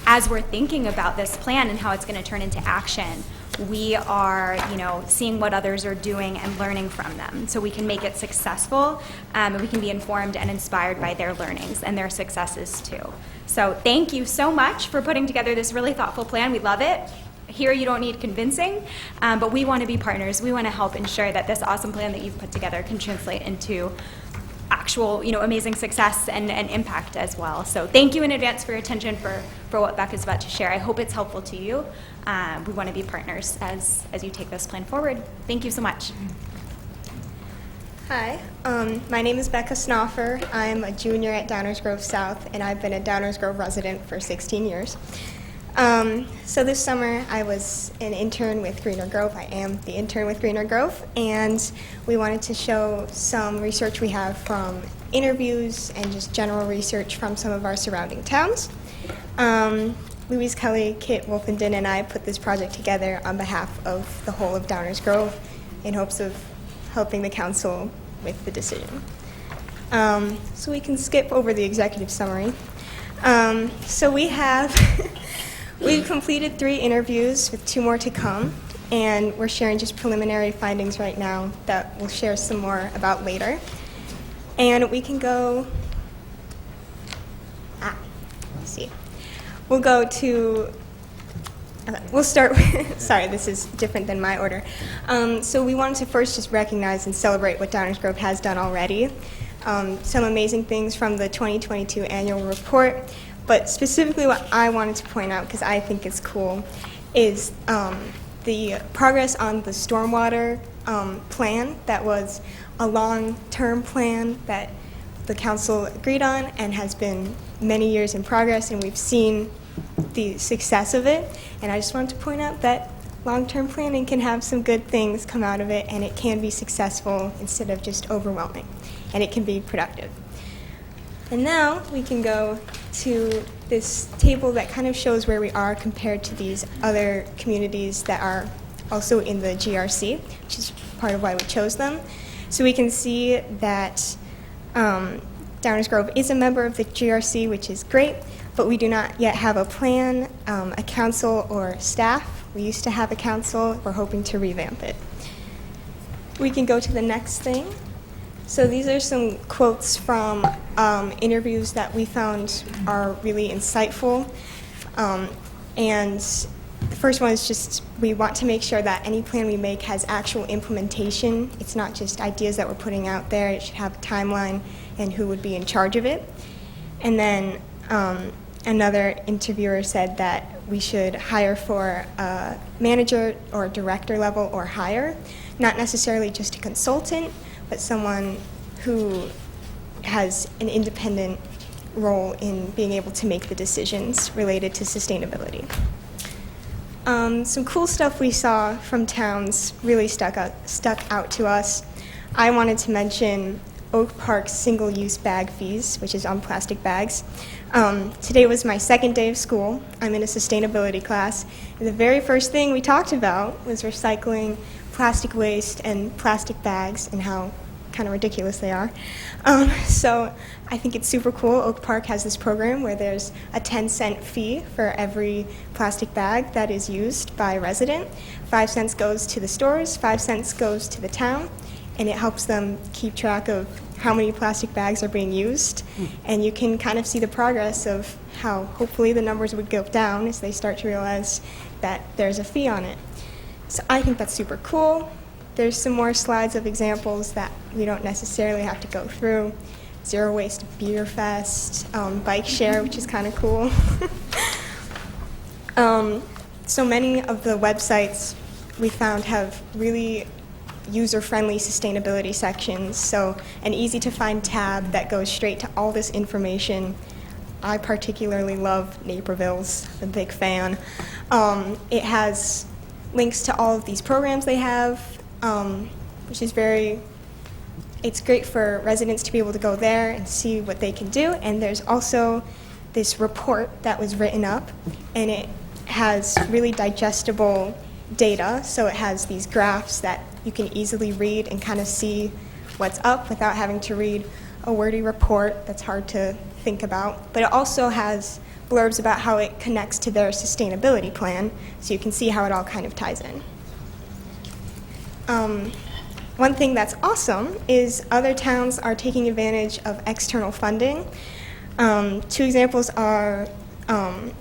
P: as we're thinking about this plan and how it's going to turn into action, we are, seeing what others are doing and learning from them, so we can make it successful, and we can be informed and inspired by their learnings and their successes too. So thank you so much for putting together this really thoughtful plan. We love it. Here you don't need convincing, but we want to be partners. We want to help ensure that this awesome plan that you've put together can translate into actual, amazing success and impact as well. So thank you in advance for your attention for what Becca's about to share. I hope it's helpful to you. We want to be partners as you take this plan forward. Thank you so much.
Q: Hi, my name is Becca Snoffer. I'm a junior at Downers Grove South, and I've been a Downers Grove resident for 16 years. So this summer I was an intern with Greener Grove. I am the intern with Greener Grove, and we wanted to show some research we have from interviews and just general research from some of our surrounding towns. Louise Kelly, Kit Wolfenden, and I put this project together on behalf of the whole of Downers Grove in hopes of helping the council with the decision. So we can skip over the executive summary. So we have we've completed 3 interviews with 2 more to come, and we're sharing just preliminary findings right now that we'll share some more about later. And we can go, let's see. We'll go to, we'll start with, sorry, this is different than my order. So we wanted to first just recognize and celebrate what Downers Grove has done already. Some amazing things from the 2022 annual report, but specifically what I wanted to point out, because I think it's cool, is the progress on the stormwater plan. That was a long-term plan that the council agreed on and has been many years in progress, and we've seen the success of it. And I just wanted to point out that long-term planning can have some good things come out of it, and it can be successful instead of just overwhelming, and it can be productive. And now we can go to this table that kind of shows where we are compared to these other communities that are also in the GRC, which is part of why we chose them. So we can see that Downers Grove is a member of the GRC, which is great, but we do not yet have a plan, a council, or staff. We used to have a council. We're hoping to revamp it. We can go to the next thing. So these are some quotes from interviews that we found are really insightful. And the first one is just, we want to make sure that any plan we make has actual implementation. It's not just ideas that we're putting out there. It should have a timeline and who would be in charge of it. And then another interviewer said that we should hire for a manager or director level or higher, not necessarily just a consultant, but someone who has an independent role in being able to make the decisions related to sustainability. Some cool stuff we saw from towns really stuck out to us. I wanted to mention Oak Park's single-use bag fees, which is on plastic bags. Today was my second day of school. I'm in a sustainability class. And the very first thing we talked about was recycling plastic waste and plastic bags and how kind of ridiculous they are. So I think it's super cool. Oak Park has this program where there's a 10-cent fee for every plastic bag that is used by a resident. 5 cents goes to the stores, 5 cents goes to the town, and it helps them keep track of how many plastic bags are being used. And you can kind of see the progress of how hopefully the numbers would go down as they start to realize that there's a fee on it. So I think that's super cool. There's some more slides of examples that we don't necessarily have to go through. Zero Waste Beer Fest, Bike Share, which is kind of cool. So many of the websites we found have really user-friendly sustainability sections, so an easy-to-find tab that goes straight to all this information. I particularly love Naperville's, I'm a big fan. It has links to all of these programs they have, which is it's great for residents to be able to go there and see what they can do. And there's also this report that was written up, and it has really digestible data. So it has these graphs that you can easily read and kind of see what's up without having to read a wordy report that's hard to think about. But it also has blurbs about how it connects to their sustainability plan, so you can see how it all kind of ties in. One thing that's awesome is other towns are taking advantage of external funding. 2 examples are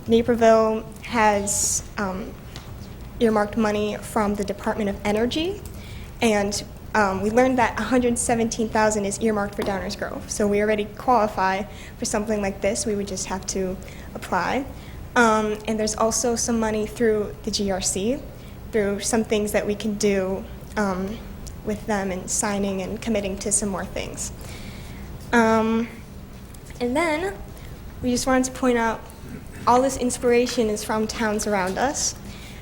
Q: Naperville has earmarked money from the Department of Energy, and we learned that $117,000 is earmarked for Downers Grove. So we already qualify for something like this. We would just have to apply. And there's also some money through the GRC, through some things that we can do with them and signing and committing to some more things. And then we just wanted to point out all this inspiration is from towns around us.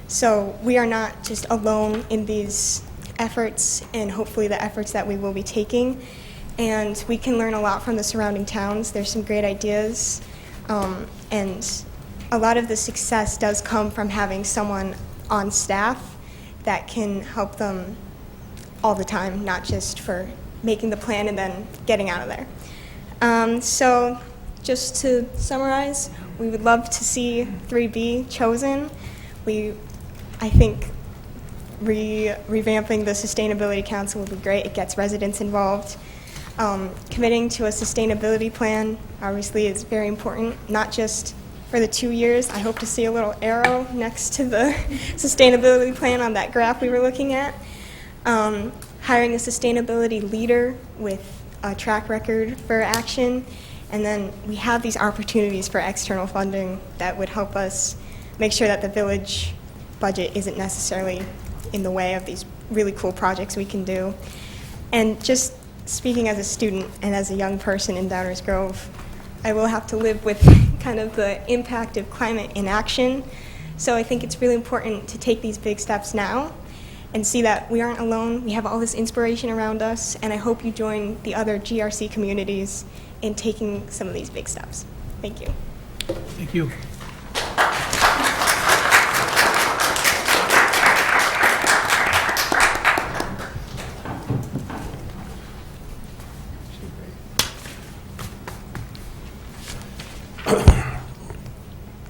Q: So we are not just alone in these efforts, and hopefully the efforts that we will be taking. And we can learn a lot from the surrounding towns. There's some great ideas. And a lot of the success does come from having someone on staff that can help them all the time, not just for making the plan and then getting out of there. So just to summarize, we would love to see 3B chosen. I think revamping the Sustainability Council would be great. It gets residents involved. Committing to a sustainability plan obviously is very important, not just for the 2 years. I hope to see a little arrow next to the sustainability plan on that graph we were looking at. Hiring a sustainability leader with a track record for action. And then we have these opportunities for external funding that would help us make sure that the village budget isn't necessarily in the way of these really cool projects we can do. And just speaking as a student and as a young person in Downers Grove, I will have to live with kind of the impact of climate inaction. So I think it's really important to take these big steps now and see that we aren't alone. We have all this inspiration around us, and I hope you join the other GRC communities in taking some of these big steps. Thank you.
A: Thank you.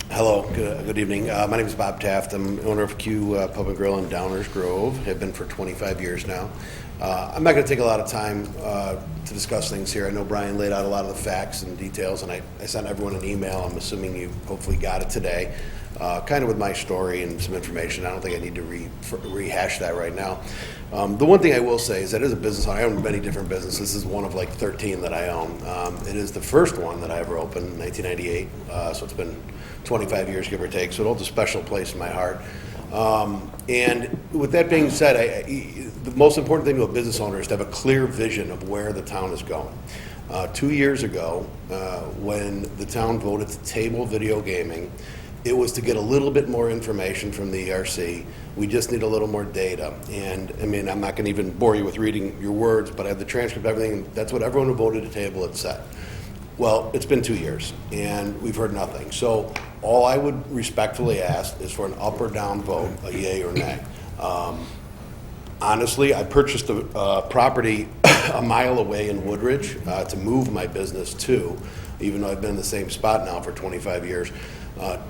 R: Hello, good evening. My name is Bob Taft. I'm owner of Q Pub and Grill in Downers Grove. Have been for 25 years now. I'm not going to take a lot of time to discuss things here. I know Brian laid out a lot of the facts and details, and I sent everyone an email. I'm assuming you hopefully got it today, kind of with my story and some information. I don't think I need to rehash that right now. The one thing I will say is that as a business owner, I own many different businesses. This is one of like 13 that I own. It is the first one that I ever opened in 1998, so it's been 25 years, give or take, so it holds a special place in my heart. And with that being said, the most important thing to a business owner is to have a clear vision of where the town is going. 2 years ago, when the town voted to table video gaming, It was to get a little bit more information from the ERC. We just need a little more data. And, I mean, I'm not going to even bore you with reading your words, but I have the transcript, everything. That's what everyone who voted to table it said. Well, it's been 2 years, and we've heard nothing. So all I would respectfully ask is for an up or down vote, a yay or nay. Honestly, I purchased a property a mile away in Woodridge to move my business to, even though I've been in the same spot now for 25 years,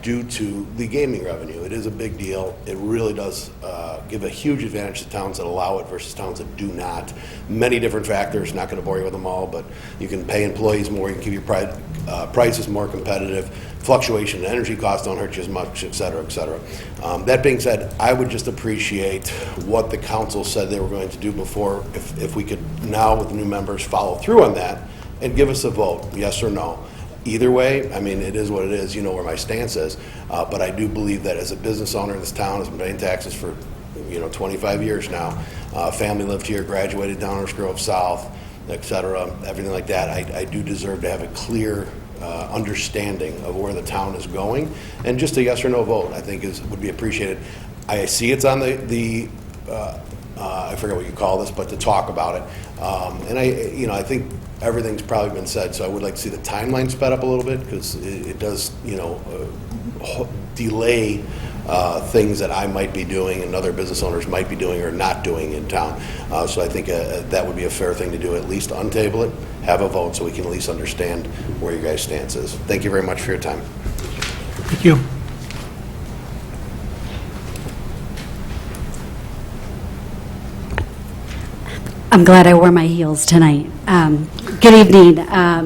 R: due to the gaming revenue. It is a big deal. It really does give a huge advantage to towns that allow it versus towns that do not. Many different factors, not going to bore you with them all, but you can pay employees more, you can keep your prices more competitive, fluctuation in energy costs don't hurt you as much, et cetera, et cetera. That being said, I would just appreciate what the council said they were going to do before, if we could now with the new members follow through on that and give us a vote, yes or no. Either way, I mean, it is what it is, you know where my stance is, but I do believe that as a business owner in this town, has been paying taxes for 25 years now, family lived here, graduated Downers Grove South, et cetera, everything like that, I do deserve to have a clear understanding of where the town is going, and just a yes or no vote, I think would be appreciated. I see it's on the I forget what you call this, but to talk about it, and I think everything's probably been said, so I would like to see the timeline sped up a little bit, because it does, delay things that I might be doing and other business owners might be doing or not doing in town. So I think that would be a fair thing to do, at least untable it, have a vote so we can at least understand where your guys' stance is. Thank you very much for your time.
A: Thank you.
S: I'm glad I wore my heels tonight. Good evening,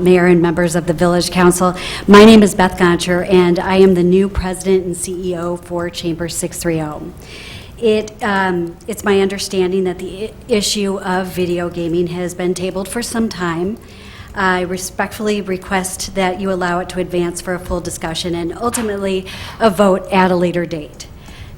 S: Mayor and members of the Village Council. My name is Beth Goncher, and I am the new president and CEO for Chamber 630. It's my understanding that the issue of video gaming has been tabled for some time. I respectfully request that you allow it to advance for a full discussion and ultimately a vote at a later date.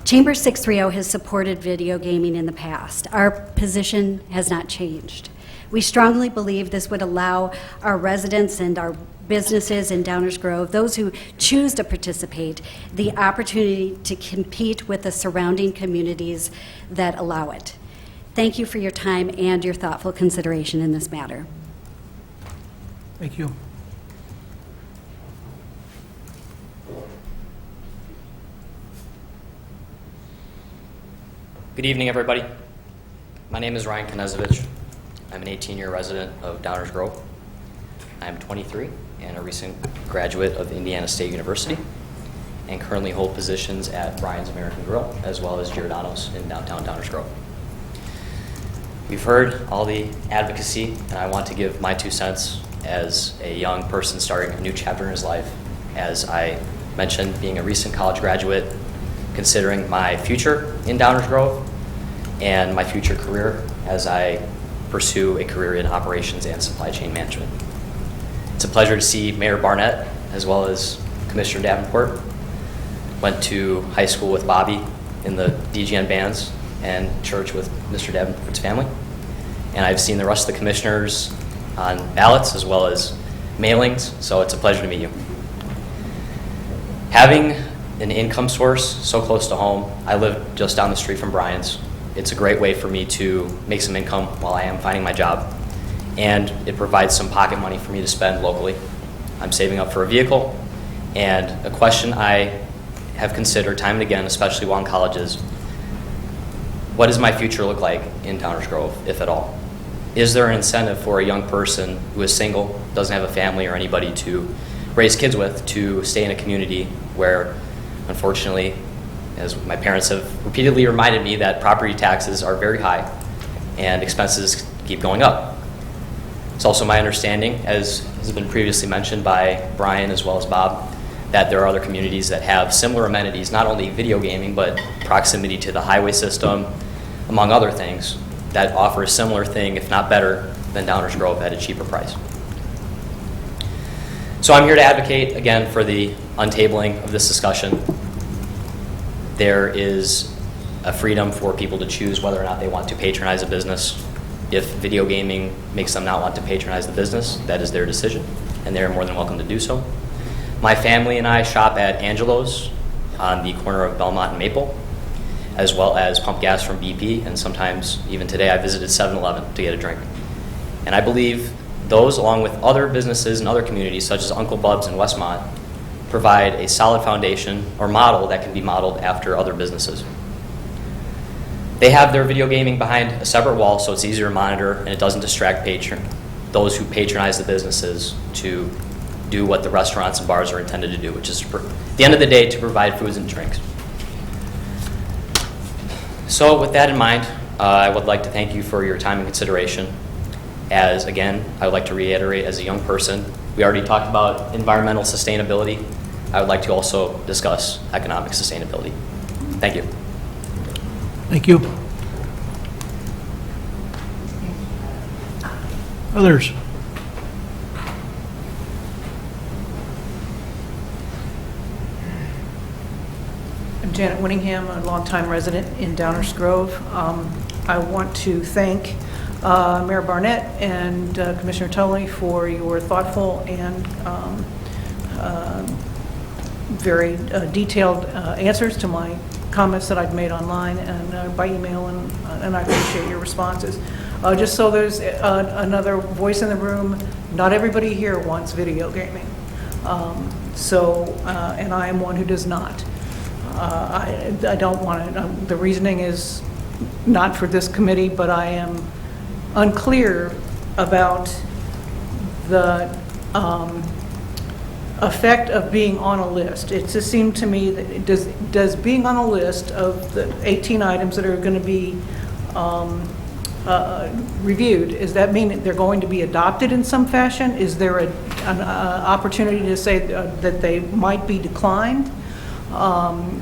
S: Chamber 630 has supported video gaming in the past. Our position has not changed. We strongly believe this would allow our residents and our businesses in Downers Grove, those who choose to participate, the opportunity to compete with the surrounding communities that allow it. Thank you for your time and your thoughtful consideration in this matter.
A: Thank you.
T: Good evening, everybody. My name is Ryan Knezovich. I'm an 18-year resident of Downers Grove. I'm 23 and a recent graduate of Indiana State University and currently hold positions at Brian's American Grill as well as Giordano's in downtown Downers Grove. We've heard all the advocacy, and I want to give my 2 cents as a young person starting a new chapter in his life. As I mentioned, being a recent college graduate, considering my future in Downers Grove and my future career as I pursue a career in operations and supply chain management. It's a pleasure to see Mayor Barnett as well as Commissioner Davenport. Went to high school with Bobby in the DGN bands and church with Mr. Davenport's family. And I've seen the rest of the commissioners on ballots as well as mailings, so it's a pleasure to meet you. Having an income source so close to home, I live just down the street from Brian's. It's a great way for me to make some income while I am finding my job, and it provides some pocket money for me to spend locally. I'm saving up for a vehicle, and a question I have considered time and again, especially while in college, is what does my future look like in Downers Grove, if at all? Is there an incentive for a young person who is single, doesn't have a family or anybody to raise kids with, to stay in a community where, unfortunately, as my parents have repeatedly reminded me, that property taxes are very high and expenses keep going up. It's also my understanding, as has been previously mentioned by Brian as well as Bob, that there are other communities that have similar amenities, not only video gaming, but proximity to the highway system, among other things, that offer a similar thing, if not better, than Downers Grove at a cheaper price. So I'm here to advocate, again, for the untabling of this discussion. There is a freedom for people to choose whether or not they want to patronize a business. If video gaming makes them not want to patronize the business, that is their decision, and they're more than welcome to do so. My family and I shop at Angelo's on the corner of Belmont and Maple, as well as pump gas from BP, and sometimes even today I visited 7-Eleven to get a drink. And I believe those, along with other businesses and other communities such as Uncle Bub's in Westmont, provide a solid foundation or model that can be modeled after other businesses. They have their video gaming behind a separate wall, so it's easier to monitor and it doesn't distract those who patronize the businesses to do what the restaurants and bars are intended to do, which is, at the end of the day, to provide foods and drinks. So with that in mind, I would like to thank you for your time and consideration. As, again, I would like to reiterate, as a young person, we already talked about environmental sustainability. I would like to also discuss economic sustainability. Thank you.
A: Thank you. Others?
U: I'm Janet Winningham, a longtime resident in Downers Grove. I want to thank Mayor Barnett and Commissioner Tully for your thoughtful and very detailed answers to my comments that I've made online and by email, and I appreciate your responses. Just so there's another voice in the room, not everybody here wants video gaming. And I am one who does not. I don't want it. The reasoning is not for this committee, but I am unclear about the effect of being on a list. It just seemed to me that does being on a list of the 18 items that are going to be reviewed, does that mean that they're going to be adopted in some fashion? Is there an opportunity to say that they might be declined?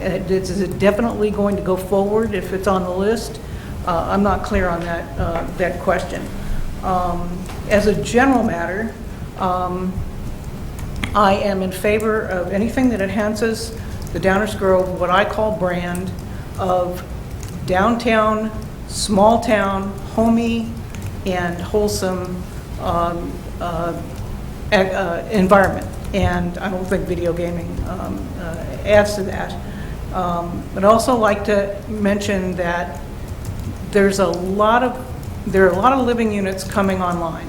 U: Is it definitely going to go forward if it's on the list? I'm not clear on that question. As a general matter, I am in favor of anything that enhances the Downers Grove, what I call brand of downtown, small town, homey, and wholesome environment. And I don't think video gaming adds to that. But I'd also like to mention that there are a lot of living units coming online.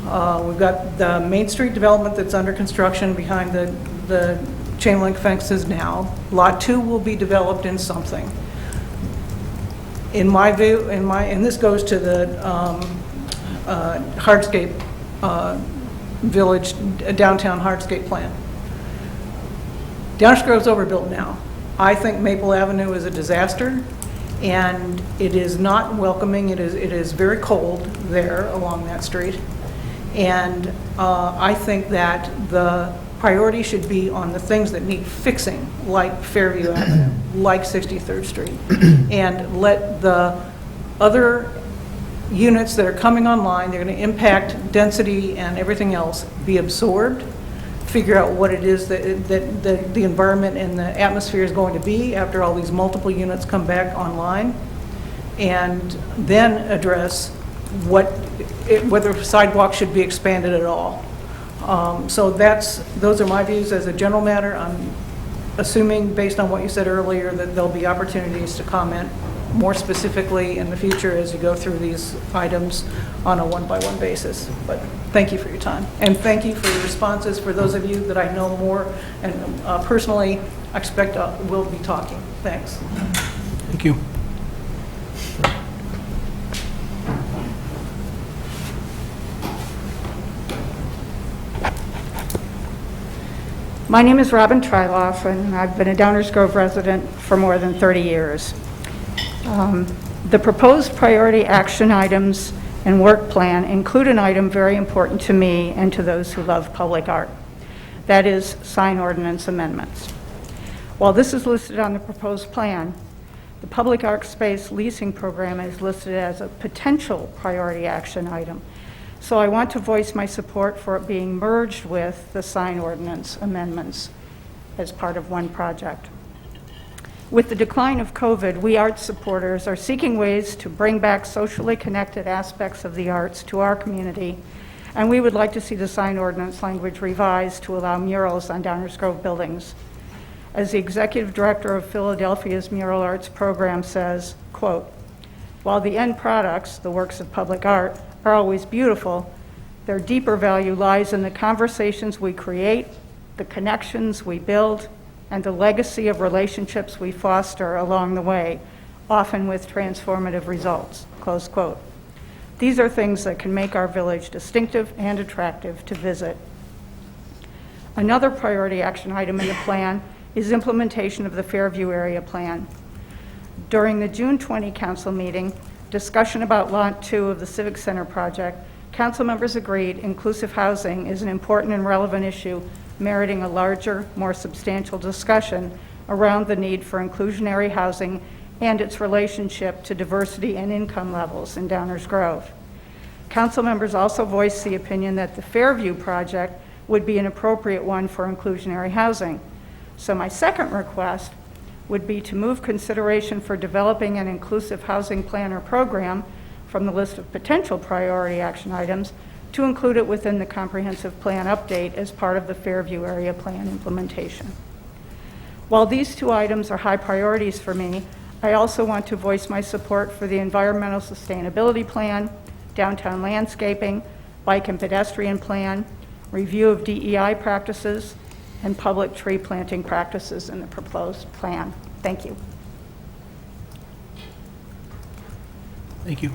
U: We've got the Main Street development that's under construction behind the chain link fences now. Lot 2 will be developed in something. In my view, and this goes to the hardscape village, downtown hardscape plan. Downers Grove's overbuilt now. I think Maple Avenue is a disaster, and it is not welcoming. It is very cold there along that street. And I think that the priority should be on the things that need fixing, like Fairview Avenue, like 63rd Street, and let the other units that are coming online, they're going to impact density and everything else, be absorbed, figure out what it is that the environment and the atmosphere is going to be after all these multiple units come back online, and then address whether sidewalks should be expanded at all. So those are my views as a general matter. I'm assuming, based on what you said earlier, that there'll be opportunities to comment more specifically in the future as you go through these items on a one-by-one basis. But thank you for your time. And thank you for your responses. For those of you that I know more and personally, I expect we'll be talking. Thanks.
A: Thank you.
V: My name is Robin Tryloff, and I've been a Downers Grove resident for more than 30 years. The proposed priority action items and work plan include an item very important to me and to those who love public art. That is sign ordinance amendments. While this is listed on the proposed plan, the public art space leasing program is listed as a potential priority action item. So I want to voice my support for it being merged with the sign ordinance amendments as part of one project. With the decline of COVID, we art supporters are seeking ways to bring back socially connected aspects of the arts to our community, and we would like to see the sign ordinance language revised to allow murals on Downers Grove buildings. as the executive director of Philadelphia's Mural Arts program says, quote, "While the end products, the works of public art, are always beautiful, their deeper value lies in the conversations we create, the connections we build, and the legacy of relationships we foster along the way, often with transformative results," close quote. These are things that can make our village distinctive and attractive to visit. Another priority action item in the plan is implementation of the Fairview Area Plan. During the June 20 council meeting, discussion about Lot 2 of the Civic Center project, council members agreed inclusive housing is an important and relevant issue meriting a larger, more substantial discussion around the need for inclusionary housing and its relationship to diversity and income levels in Downers Grove. Council members also voiced the opinion that the Fairview project would be an appropriate one for inclusionary housing. So my second request would be to move consideration for developing an inclusive housing plan or program from the list of potential priority action items to include it within the comprehensive plan update as part of the Fairview Area Plan implementation. While these two items are high priorities for me, I also want to voice my support for the environmental sustainability plan, downtown landscaping, bike and pedestrian plan, review of DEI practices, and public tree planting practices in the proposed plan. Thank you.
A: Thank you.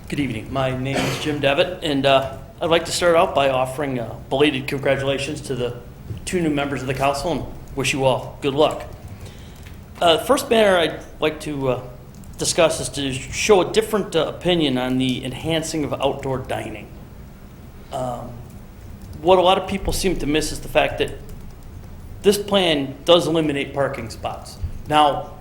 B: Good evening. My name is Jim Devitt, and I'd like to start out by offering belated congratulations to the two new members of the council and wish you all good luck. First matter I'd like to discuss is to show a different opinion on the enhancing of outdoor dining. What a lot of people seem to miss is the fact that this plan does eliminate parking spots. Now,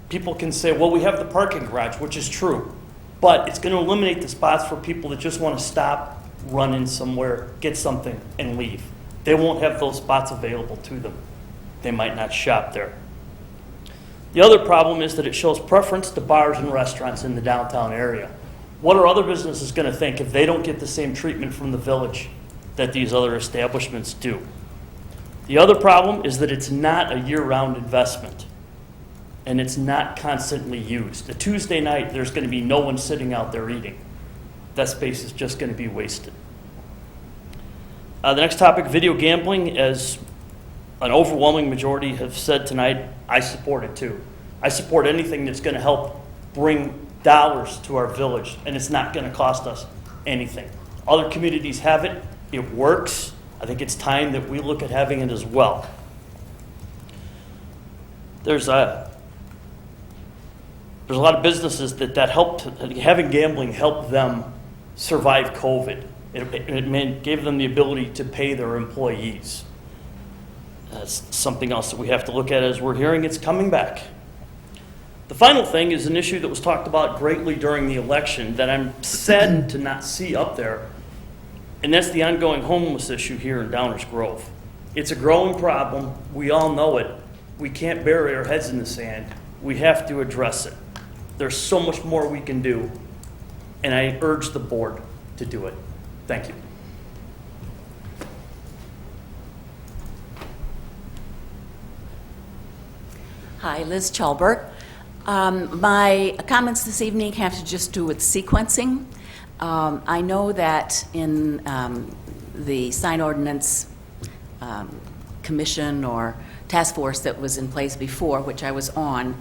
B: people can say, well, we have the parking garage, which is true, but it's going to eliminate the spots for people that just want to stop, run in somewhere, get something, and leave. They won't have those spots available to them. They might not shop there. The other problem is that it shows preference to bars and restaurants in the downtown area. What are other businesses going to think if they don't get the same treatment from the village that these other establishments do? The other problem is that it's not a year-round investment, and it's not constantly used. A Tuesday night, there's going to be no one sitting out there eating. That space is just going to be wasted. The next topic, video gambling. As an overwhelming majority have said tonight, I support it too. I support anything that's going to help bring dollars to our village, and it's not going to cost us anything. Other communities have it. It works. I think it's time that we look at having it as well. There's a lot of businesses that helped, having gambling helped them survive COVID. It gave them the ability to pay their employees. That's something else that we have to look at as we're hearing it's coming back. The final thing is an issue that was talked about greatly during the election that I'm saddened to not see up there, and that's the ongoing homeless issue here in Downers Grove. It's a growing problem. We all know it. We can't bury our heads in the sand. We have to address it. There's so much more we can do, and I urge the board to do it. Thank you.
F: Hi, Liz Chalbert. My comments this evening have to just do with sequencing. I know that in the sign ordinance commission or task force that was in place before, which I was on,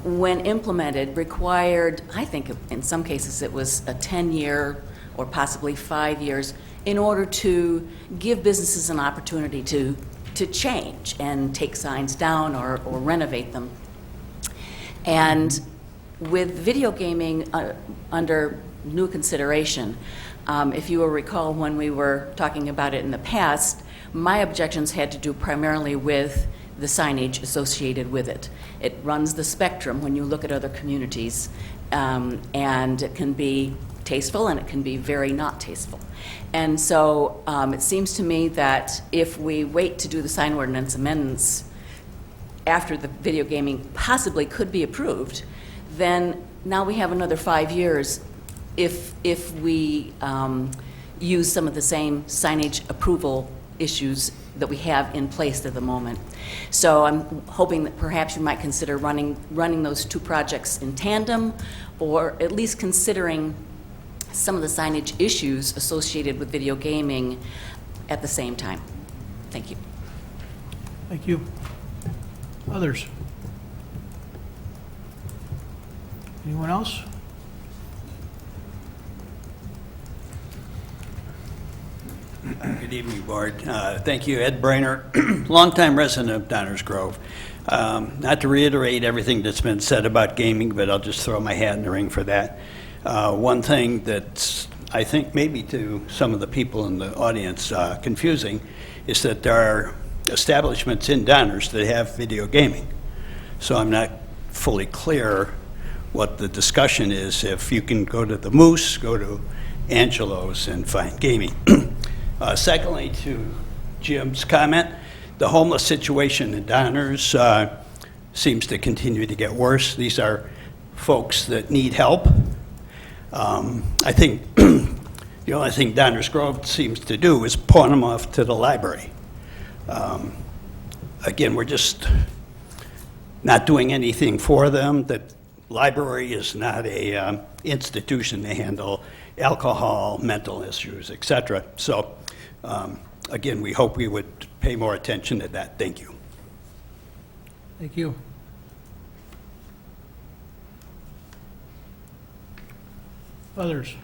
F: when implemented, required, I think in some cases it was a 10-year or possibly 5 years, in order to give businesses an opportunity to change and take signs down or renovate them. And with video gaming under new consideration, if you will recall when we were talking about it in the past, my objections had to do primarily with the signage associated with it. It runs the spectrum when you look at other communities, and it can be tasteful and it can be very not tasteful. And so it seems to me that if we wait to do the sign ordinance amendments after the video gaming possibly could be approved, then now we have another 5 years if we use some of the same signage approval issues that we have in place at the moment. So I'm hoping that perhaps you might consider running those two projects in tandem, or at least considering some of the signage issues associated with video gaming at the same time. Thank you.
A: Thank you. Others? Anyone else?
C: Good evening, Board. Thank you, Ed Brainer, longtime resident of Downers Grove. Not to reiterate everything that's been said about gaming, but I'll just throw my hat in the ring for that. One thing that's, I think, maybe to some of the people in the audience confusing is that there are establishments in Downers that have video gaming. So I'm not fully clear what the discussion is. If you can go to the Moose, go to Angelo's and find gaming. Secondly, to Jim's comment, the homeless situation in Downers seems to continue to get worse. These are folks that need help. I think the only thing Downers Grove seems to do is pawn them off to the library. Again, we're just not doing anything for them. The library is not a institution to handle alcohol, mental issues, etc. So, again, we hope we would pay more attention to that. Thank you.
A: Thank you. Others?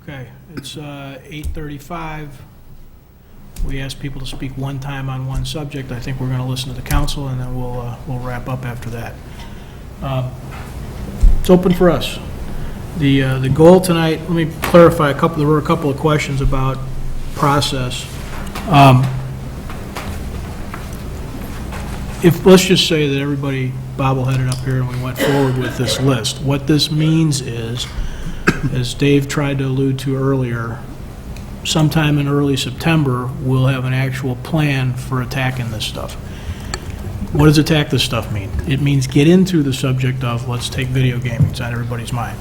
A: Okay, it's 8:35. We asked people to speak one time on one subject. I think we're going to listen to the council, and then we'll wrap up after that. It's open for us. The goal tonight, let me clarify there were a couple of questions about process. Let's just say that everybody bobbleheaded up here and we went forward with this list. What this means is, as Dave tried to allude to earlier, sometime in early September, we'll have an actual plan for attacking this stuff. What does attack this stuff mean? It means get into the subject of, let's take video gaming. It's on everybody's mind.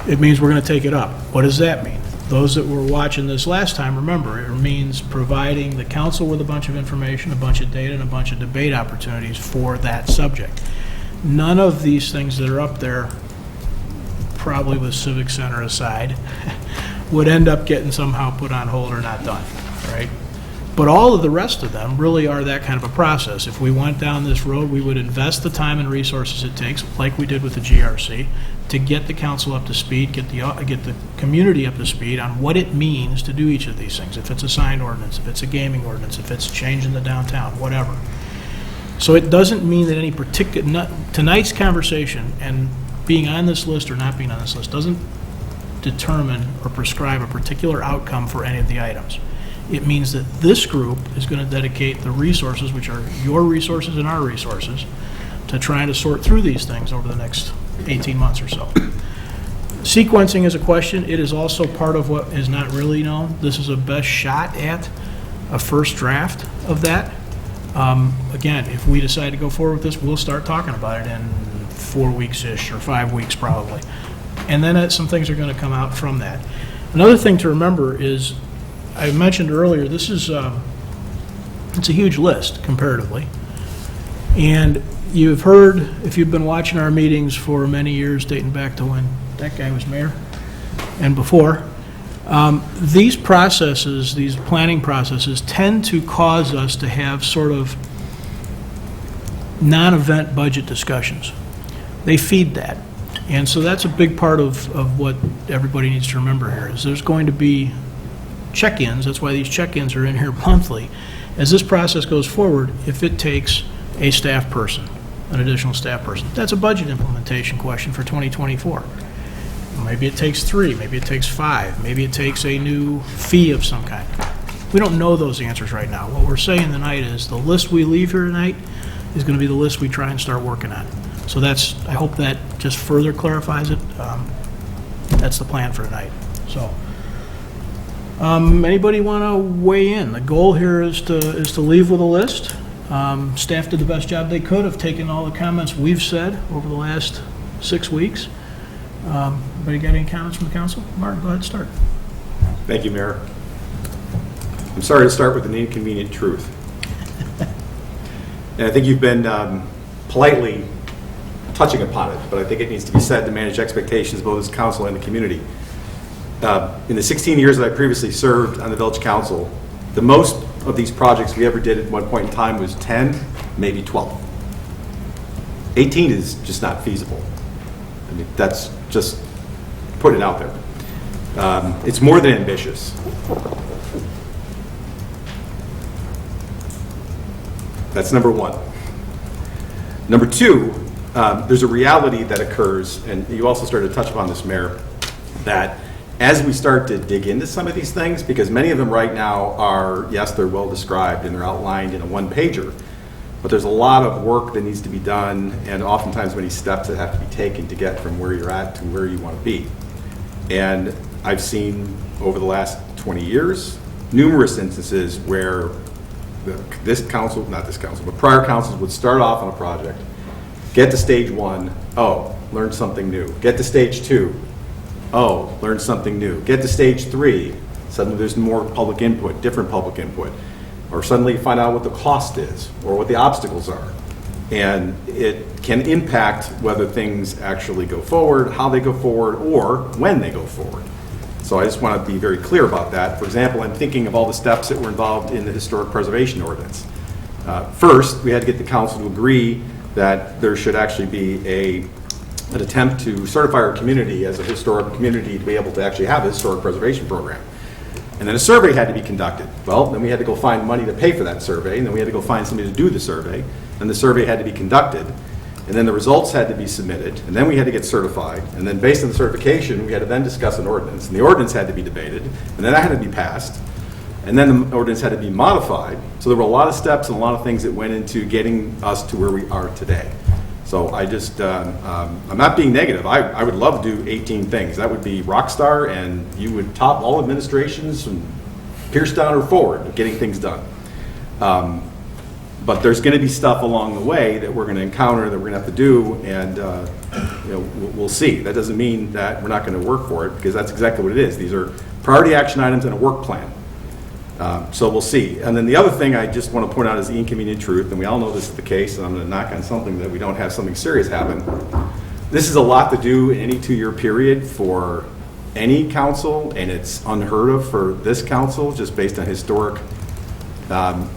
A: It means we're going to take it up. What does that mean? Those that were watching this last time, remember, it means providing the council with a bunch of information, a bunch of data, and a bunch of debate opportunities for that subject. None of these things that are up there, probably with Civic Center aside, would end up getting somehow put on hold or not done, right? But all of the rest of them really are that kind of a process. If we went down this road, we would invest the time and resources it takes, like we did with the GRC, to get the council up to speed, get the community up to speed on what it means to do each of these things. If it's a sign ordinance, if it's a gaming ordinance, if it's changing the downtown, whatever. So it doesn't mean that any particular, tonight's conversation and being on this list or not being on this list doesn't determine or prescribe a particular outcome for any of the items. It means that this group is going to dedicate the resources, which are your resources and our resources, to trying to sort through these things over the next 18 months or so. Sequencing is a question. It is also part of what is not really known. This is a best shot at a first draft of that. Again, if we decide to go forward with this, we'll start talking about it in 4 weeks-ish or 5 weeks probably. And then some things are going to come out from that. Another thing to remember is, I mentioned earlier, this is it's a huge list comparatively. And you've heard, if you've been watching our meetings for many years, dating back to when that guy was mayor and before, these processes, these planning processes, tend to cause us to have sort of non-event budget discussions. They feed that. And so that's a big part of what everybody needs to remember here, is there's going to be check-ins. That's why these check-ins are in here monthly. As this process goes forward, if it takes a staff person, an additional staff person, that's a budget implementation question for 2024. Maybe it takes 3, maybe it takes 5, maybe it takes a new fee of some kind. We don't know those answers right now. What we're saying tonight is the list we leave here tonight is going to be the list we try and start working on. So that's, I hope that just further clarifies it. That's the plan for tonight. So, anybody want to weigh in? The goal here is to leave with a list. Staff did the best job they could of taking all the comments we've said over the last 6 weeks. Anybody got any comments from the council? Mark, go ahead and start.
K: Thank you, Mayor. I'm sorry to start with an inconvenient truth. And I think you've been politely touching upon it, but I think it needs to be said to manage expectations both as council and the community. In the 16 years that I previously served on the village council, the most of these projects we ever did at one point in time was 10, maybe 12. 18 is just not feasible. I mean, that's just put it out there. It's more than ambitious. That's number one. Number two, there's a reality that occurs, and you also started to touch upon this, Mayor, that as we start to dig into some of these things, because many of them right now are, yes, they're well described and they're outlined in a one-pager, but there's a lot of work that needs to be done and oftentimes many steps that have to be taken to get from where you're at to where you want to be. And I've seen over the last 20 years, numerous instances where this council, not this council, but prior councils would start off on a project, get to stage one, oh, learn something new. Get to stage two, oh, learn something new. Get to stage three, suddenly there's more public input, different public input. Or suddenly you find out what the cost is or what the obstacles are. And it can impact whether things actually go forward, how they go forward, or when they go forward. So I just want to be very clear about that. For example, I'm thinking of all the steps that were involved in the historic preservation ordinance. First, we had to get the council to agree that there should actually be an attempt to certify our community as a historic community to be able to actually have a historic preservation program. And then a survey had to be conducted. Well, then we had to go find money to pay for that survey, and then we had to go find somebody to do the survey, and the survey had to be conducted, and then the results had to be submitted, and then we had to get certified, and then based on the certification, we had to then discuss an ordinance, and the ordinance had to be debated, and then that had to be passed, and then the ordinance had to be modified. So there were a lot of steps and a lot of things that went into getting us to where we are today. So I just, I'm not being negative. I would love to do 18 things. That would be rock star, and you would top all administrations from Pierce down or forward getting things done. But there's going to be stuff along the way that we're going to encounter that we're going to have to do, and we'll see. That doesn't mean that we're not going to work for it, because that's exactly what it is. These are priority action items and a work plan. So we'll see. And then the other thing I just want to point out is the inconvenient truth, and we all know this is the case, and I'm going to knock on something that we don't have something serious happen. This is a lot to do in any 2-year period for any council, and it's unheard of for this council, just based on historic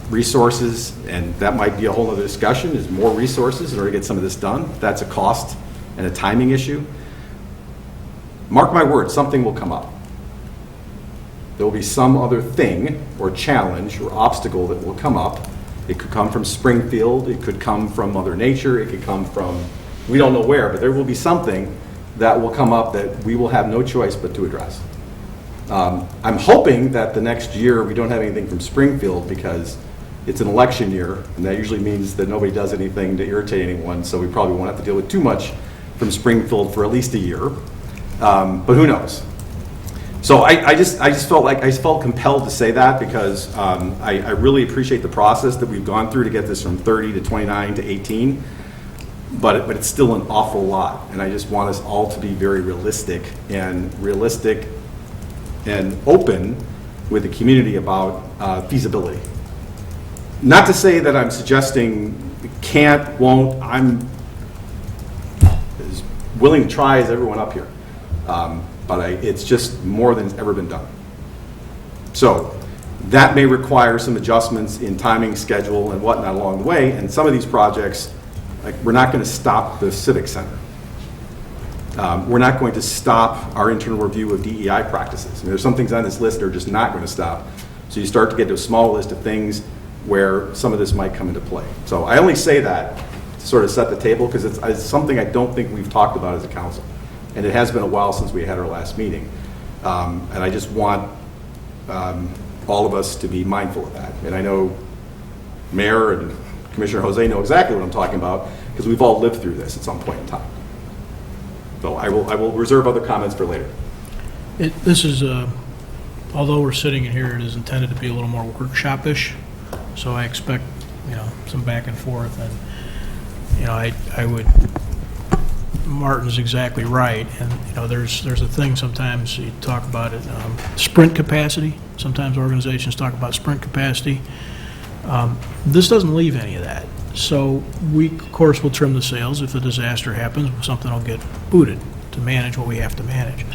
K: resources, and that might be a whole other discussion, is more resources in order to get some of this done. That's a cost and a timing issue. Mark my words, something will come up. There will be some other thing or challenge or obstacle that will come up. It could come from Springfield, it could come from Mother Nature, it could come from, we don't know where, but there will be something that will come up that we will have no choice but to address. I'm hoping that the next year we don't have anything from Springfield, because it's an election year, and that usually means that nobody does anything to irritate anyone, so we probably won't have to deal with too much from Springfield for at least a year. But who knows? So I just felt compelled to say that, because I really appreciate the process that we've gone through to get this from 30 to 29 to 18, but it's still an awful lot, and I just want us all to be very realistic and open with the community about feasibility. Not to say that I'm suggesting can't, won't. I'm as willing to try as everyone up here. But it's just more than has ever been done. So that may require some adjustments in timing, schedule, and whatnot along the way. And some of these projects, like, we're not going to stop the Civic Center. We're not going to stop our internal review of DEI practices. I mean, there's some things on this list that are just not going to stop. So you start to get to a small list of things where some of this might come into play. So I only say that to sort of set the table, because it's something I don't think we've talked about as a council. And it has been a while since we had our last meeting. And I just want all of us to be mindful of that. And I know Mayor and Commissioner Jose know exactly what I'm talking about, because we've all lived through this at some point in time. So I will reserve other comments for later.
A: This is, although we're sitting in here, it is intended to be a little more workshop-ish. So I expect some back and forth, and, I would, Martin's exactly right, and, there's a thing sometimes you talk about it, sprint capacity. Sometimes organizations talk about sprint capacity. This doesn't leave any of that. So we, of course, will trim the sails. If a disaster happens, something will get booted to manage what we have to manage.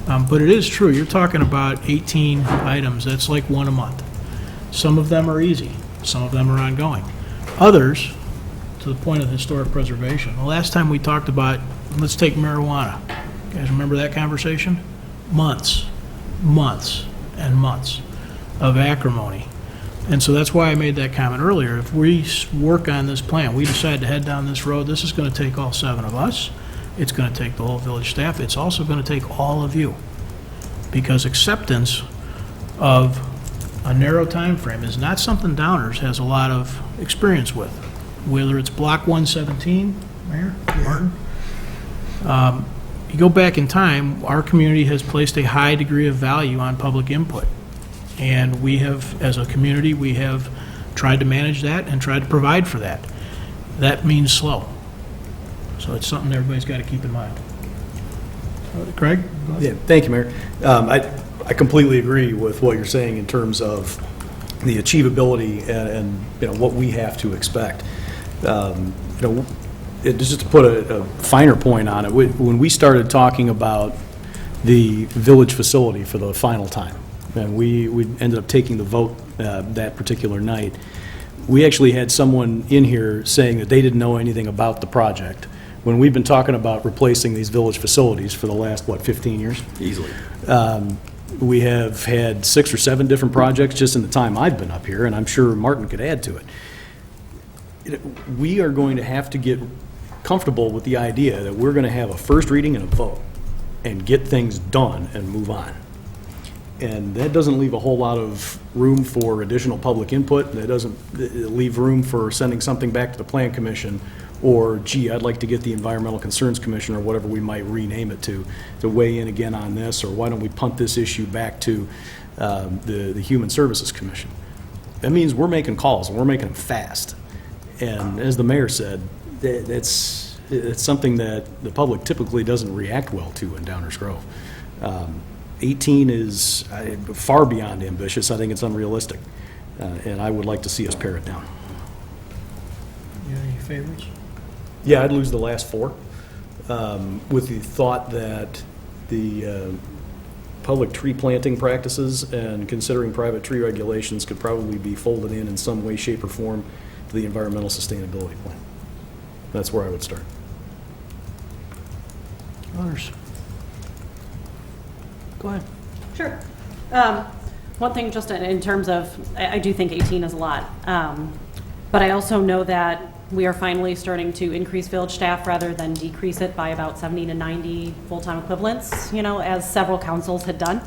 A: But it is true, you're talking about 18 items. That's like one a month. Some of them are easy. Some of them are ongoing. Others, to the point of historic preservation, the last time we talked about, let's take marijuana. You guys remember that conversation? Months and months of acrimony. And so that's why I made that comment earlier. If we work on this plan, we decide to head down this road, this is going to take all 7 of us. It's going to take the whole village staff. It's also going to take all of you. Because acceptance of a narrow time frame is not something Downers has a lot of experience with. Whether it's Block 117, Mayor, Martin, you go back in time, our community has placed a high degree of value on public input. And we have, as a community, we have tried to manage that and tried to provide for that. That means slow. So it's something everybody's got to keep in mind. Craig?
D: Yeah, thank you, Mayor. I completely agree with what you're saying in terms of the achievability and what we have to expect. Just to put a finer point on it, when we started talking about the village facility for the final time, and we ended up taking the vote that particular night, we actually had someone in here saying that they didn't know anything about the project. When we've been talking about replacing these village facilities for the last, 15 years?
K: Easily.
D: We have had 6 or 7 different projects just in the time I've been up here, and I'm sure Martin could add to it. We are going to have to get comfortable with the idea that we're going to have a first reading and a vote and get things done and move on. And that doesn't leave a whole lot of room for additional public input. That doesn't leave room for sending something back to the Plan Commission or, gee, I'd like to get the Environmental Concerns Commission or whatever we might rename it to weigh in again on this, or why don't we punt this issue back to the Human Services Commission. That means we're making calls, and we're making them fast. And as the mayor said, it's something that the public typically doesn't react well to in Downers Grove. 18 is far beyond ambitious. I think it's unrealistic, and I would like to see us pare it down.
A: You have any favorites?
D: Yeah, I'd lose the last 4, with the thought that the public tree planting practices and considering private tree regulations could probably be folded in some way, shape, or form to the environmental sustainability plan. That's where I would start.
A: Others? Go ahead.
I: Sure. One thing just in terms of, I do think 18 is a lot, but I also know that we are finally starting to increase village staff rather than decrease it by about 70 to 90 full-time equivalents, as several councils had done.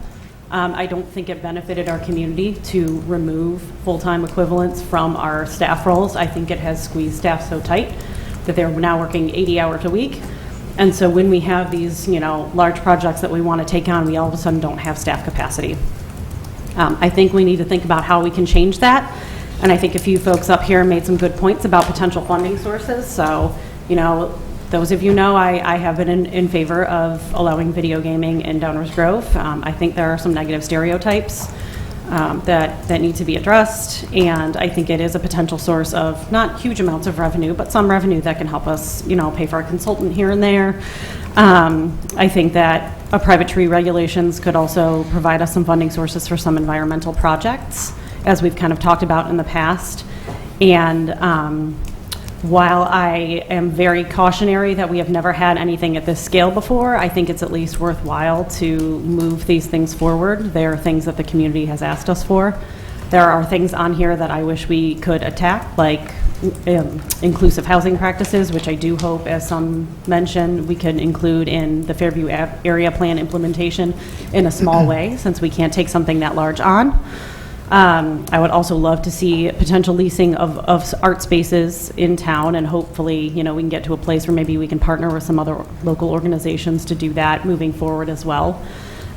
I: I don't think it benefited our community to remove full-time equivalents from our staff roles. I think it has squeezed staff so tight that they're now working 80 hours a week. And so when we have these, large projects that we want to take on, we all of a sudden don't have staff capacity. I think we need to think about how we can change that. And I think a few folks up here made some good points about potential funding sources. So, those of you know, I have been in favor of allowing video gaming in Downers Grove. I think there are some negative stereotypes that need to be addressed, and I think it is a potential source of not huge amounts of revenue, but some revenue that can help us, pay for a consultant here and there. I think that a private tree regulations could also provide us some funding sources for some environmental projects, as we've kind of talked about in the past. And while I am very cautionary that we have never had anything at this scale before, I think it's at least worthwhile to move these things forward. There are things that the community has asked us for. There are things on here that I wish we could attack, like inclusive housing practices, which I do hope, as some mentioned, we could include in the Fairview area plan implementation in a small way, since we can't take something that large on. I would also love to see potential leasing of art spaces in town, and hopefully, we can get to a place where maybe we can partner with some other local organizations to do that moving forward as well.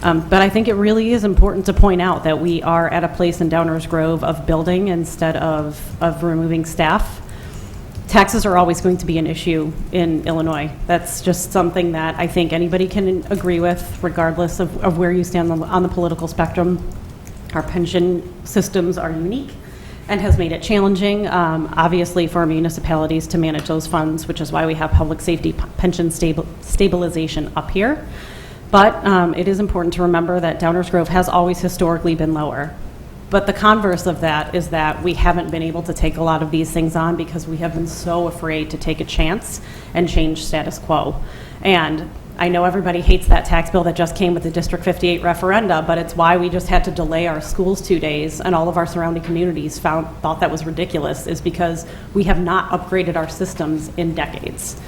I: But I think it really is important to point out that we are at a place in Downers Grove of building instead of removing staff. Taxes are always going to be an issue in Illinois. That's just something that I think anybody can agree with, regardless of where you stand on the political spectrum. Our pension systems are unique and has made it challenging, obviously, for municipalities to manage those funds, which is why we have public safety pension stabilization up here. But it is important to remember that Downers Grove has always historically been lower. But the converse of that is that we haven't been able to take a lot of these things on because we have been so afraid to take a chance and change status quo. And I know everybody hates that tax bill that just came with the District 58 referenda, but it's why we just had to delay our schools 2 days, and all of our surrounding communities thought that was ridiculous, is because we have not upgraded our systems in decades.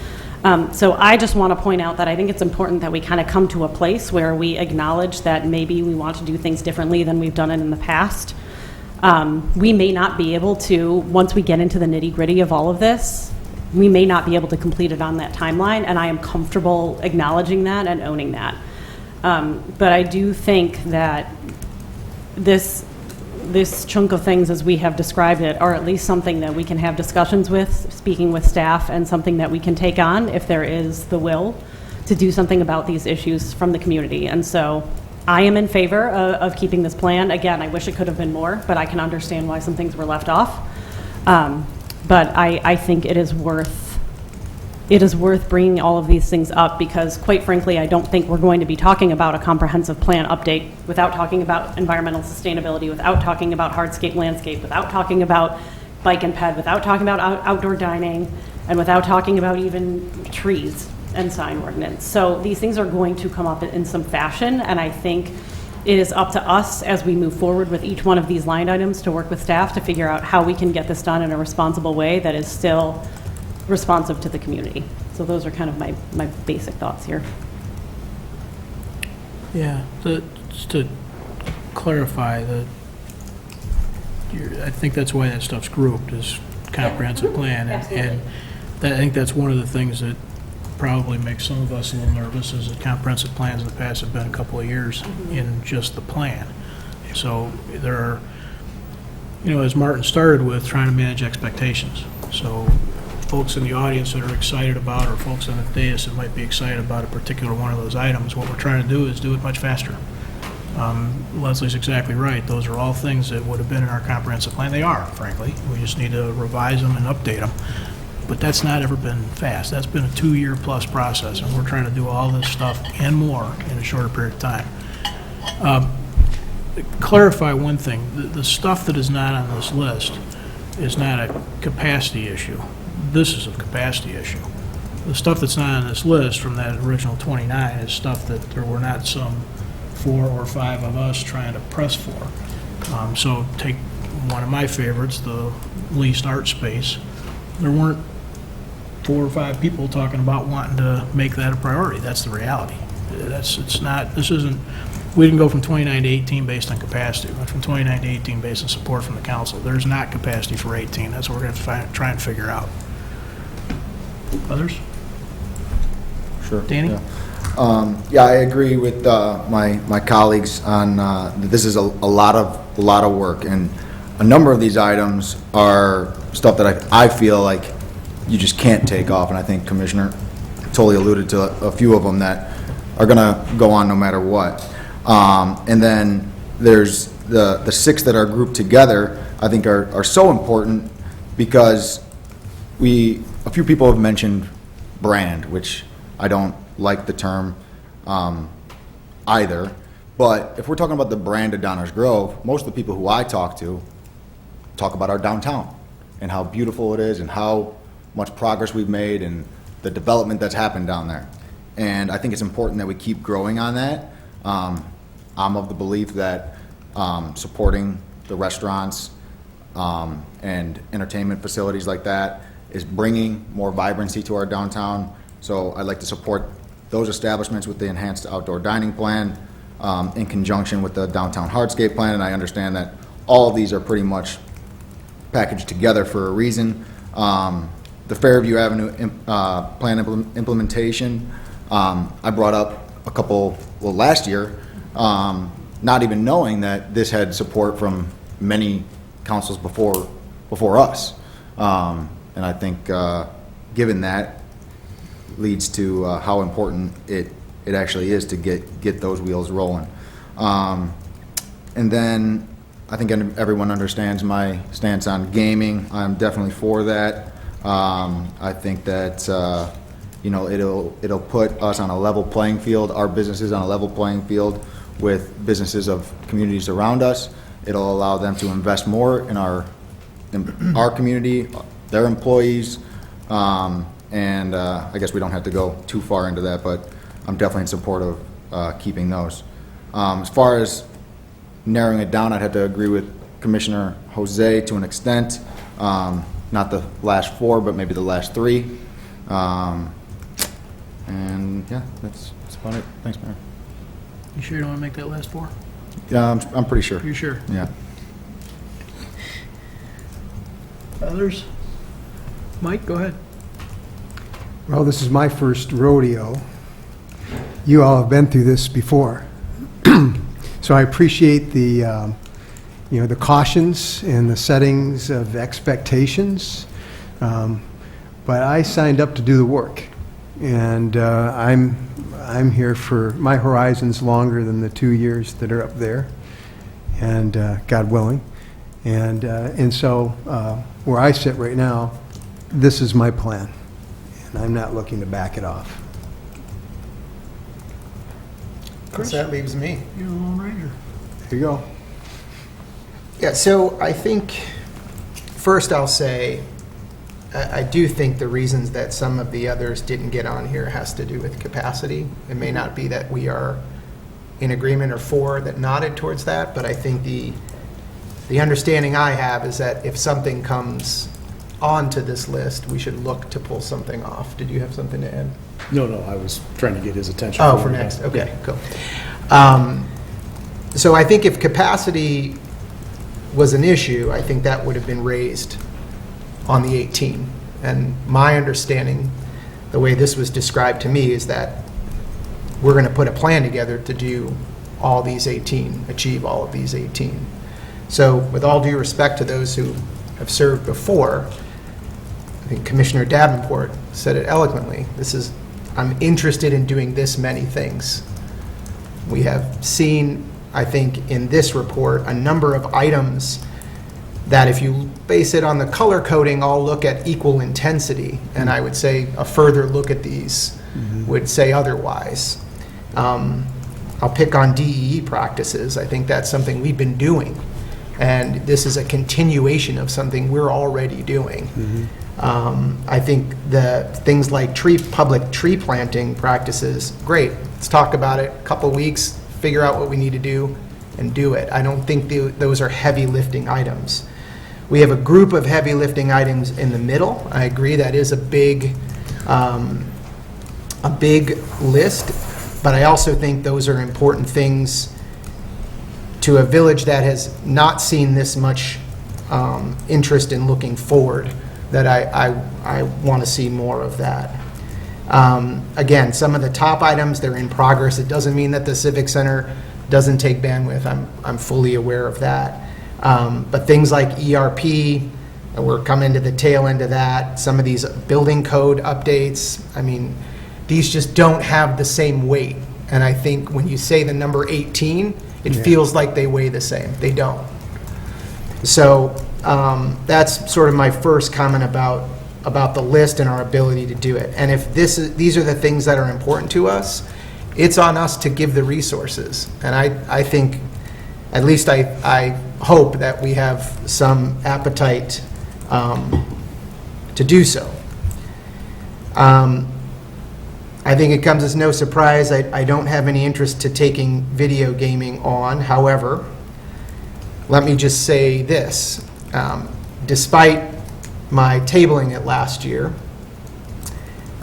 I: So I just want to point out that I think it's important that we kind of come to a place where we acknowledge that maybe we want to do things differently than we've done it in the past. We may not be able to, once we get into the nitty-gritty of all of this, we may not be able to complete it on that timeline, and I am comfortable acknowledging that and owning that. But I do think that this chunk of things, as we have described it, are at least something that we can have discussions with, speaking with staff, and something that we can take on if there is the will to do something about these issues from the community. And so I am in favor of keeping this plan. Again, I wish it could have been more, but I can understand why some things were left off. But I think it is worth bringing all of these things up, because quite frankly, I don't think we're going to be talking about a comprehensive plan update without talking about environmental sustainability, without talking about hardscape landscape, without talking about bike and ped, without talking about outdoor dining, and without talking about even trees and sign ordinance. So these things are going to come up in some fashion, and I think it is up to us as we move forward with each one of these line items to work with staff to figure out how we can get this done in a responsible way that is still responsive to the community. So those are kind of my basic thoughts here.
A: Yeah, just to clarify, I think that's why that stuff's grouped, is comprehensive plan. And I think that's one of the things that probably makes some of us a little nervous, is that comprehensive plans in the past have been a couple of years in just the plan. So there are, as Martin started with, trying to manage expectations. So folks in the audience that are excited about, or folks on the dais that might be excited about a particular one of those items, what we're trying to do is do it much faster. Leslie's exactly right. Those are all things that would have been in our comprehensive plan. They are, frankly. We just need to revise them and update them. But that's not ever been fast. That's been a 2-year plus process, and we're trying to do all this stuff and more in a shorter period of time. Clarify one thing. The stuff that is not on this list is not a capacity issue. This is a capacity issue. The stuff that's not on this list from that original 29 is stuff that there were not some 4 or 5 of us trying to press for. So take one of my favorites, the leased art space. There weren't 4 or 5 people talking about wanting to make that a priority. That's the reality. We didn't go from 29 to 18 based on capacity. We went from 29 to 18 based on support from the council. There's not capacity for 18. That's what we're going to try and figure out. Others?
G: Sure.
A: Danny?
G: Yeah, I agree with my colleagues on that this is a lot of work, and a number of these items are stuff that I feel like you just can't take off, and I think Commissioner totally alluded to a few of them that are going to go on no matter what. And then there's the 6 that are grouped together, I think are so important, because a few people have mentioned brand, which I don't like the term either. But if we're talking about the brand of Downers Grove, most of the people who I talk to talk about our downtown and how beautiful it is and how much progress we've made and the development that's happened down there. And I think it's important that we keep growing on that. I'm of the belief that supporting the restaurants and entertainment facilities like that is bringing more vibrancy to our downtown. So I'd like to support those establishments with the enhanced outdoor dining plan in conjunction with the downtown hardscape plan. And I understand that all of these are pretty much packaged together for a reason. The Fairview Avenue plan implementation, I brought up last year not even knowing that this had support from many councils before us. And I think given that leads to how important it actually is to get those wheels rolling. And then I think everyone understands my stance on gaming. I'm definitely for that. I think that it'll put us on a level playing field, our businesses on a level playing field with businesses of communities around us. It'll allow them to invest more in our community, their employees, and I guess we don't have to go too far into that, but I'm definitely in support of keeping those. As far as narrowing it down, I'd have to agree with Commissioner Jose to an extent. Not the last 4, but maybe the last 3. And yeah, that's about it. Thanks, Mayor.
A: You sure you don't want to make that last 4?
G: Yeah, I'm pretty sure.
A: You sure?
G: Yeah.
A: Others? Mike, go ahead.
J: Well, this is my first rodeo. You all have been through this before. So I appreciate the, the cautions and the settings of expectations. But I signed up to do the work. And I'm here for, my horizon's longer than the 2 years that are up there, and God willing. And so where I sit right now, this is my plan, and I'm not looking to back it off.
A: Chris?
L: That leaves me.
A: You're the Lone Ranger.
J: There you go.
L: Yeah, so I think, first I'll say, I do think the reasons that some of the others didn't get on here has to do with capacity. It may not be that we are in agreement or for that nodded towards that, but I think the understanding I have is that if something comes onto this list, we should look to pull something off. Did you have something to add?
D: No, I was trying to get his attention.
L: Oh, for next, okay, cool. So I think if capacity was an issue, I think that would have been raised on the 18. And my understanding, the way this was described to me, is that we're going to put a plan together to do all these 18, achieve all of these 18. So with all due respect to those who have served before, I think Commissioner Davenport said it eloquently. I'm interested in doing this many things. We have seen, I think, in this report, a number of items that if you base it on the color coding, all look at equal intensity. And I would say a further look at these would say otherwise. I'll pick on DEE practices. I think that's something we've been doing. And this is a continuation of something we're already doing. I think the things like public tree planting practices, great. Let's talk about it, a couple weeks, figure out what we need to do, and do it. I don't think those are heavy lifting items. We have a group of heavy lifting items in the middle. I agree that is a big list, but I also think those are important things to a village that has not seen this much interest in looking forward, that I want to see more of that. Again, some of the top items, they're in progress. It doesn't mean that the Civic Center doesn't take bandwidth. I'm fully aware of that. But things like ERP, we're coming to the tail end of that. Some of these building code updates, I mean, these just don't have the same weight. And I think when you say the number 18, it feels like they weigh the same. They don't. So that's sort of my first comment about the list and our ability to do it. And if these are the things that are important to us, it's on us to give the resources. And I think, at least I hope that we have some appetite to do so. I think it comes as no surprise, I don't have any interest to taking video gaming on. However, let me just say this. Despite my tabling it last year,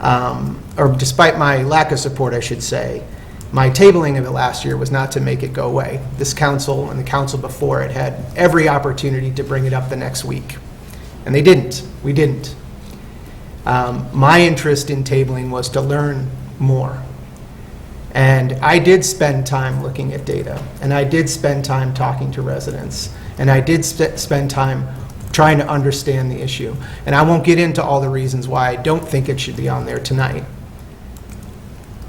L: or despite my lack of support, I should say, my tabling of it last year was not to make it go away. This council and the council before it had every opportunity to bring it up the next week. And they didn't. We didn't. My interest in tabling was to learn more. And I did spend time looking at data, and I did spend time talking to residents, and I did spend time trying to understand the issue. And I won't get into all the reasons why I don't think it should be on there tonight.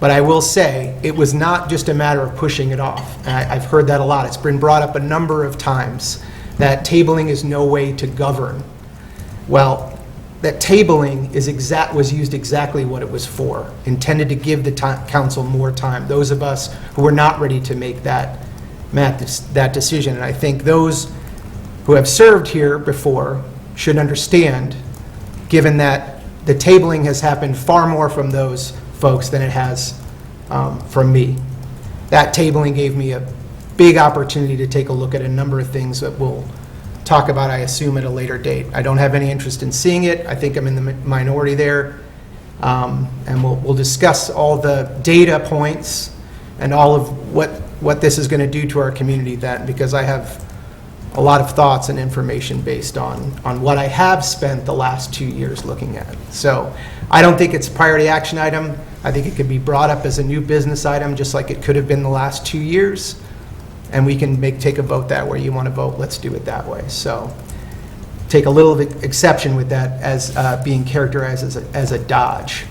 L: But I will say, it was not just a matter of pushing it off. And I've heard that a lot. It's been brought up a number of times, that tabling is no way to govern. Well, that tabling was used exactly what it was for, intended to give the council more time, those of us who were not ready to make that decision. And I think those who have served here before should understand, given that the tabling has happened far more from those folks than it has from me. That tabling gave me a big opportunity to take a look at a number of things that we'll talk about, I assume, at a later date. I don't have any interest in seeing it. I think I'm in the minority there. And we'll discuss all the data points and all of what this is going to do to our community then, because I have a lot of thoughts and information based on what I have spent the last 2 years looking at. So I don't think it's a priority action item. I think it could be brought up as a new business item, just like it could have been the last 2 years. And we can take a vote that way. You want to vote, let's do it that way. So take a little exception with that as being characterized as a dodge.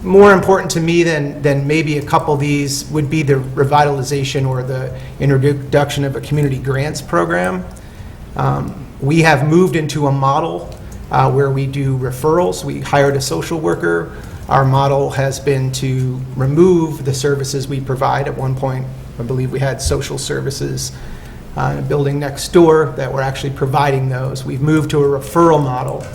L: More important to me than maybe a couple of these would be the revitalization or the introduction of a community grants program. We have moved into a model where we do referrals. We hired a social worker. Our model has been to remove the services we provide. At one point, I believe we had social services in a building next door that were actually providing those. We've moved to a referral model.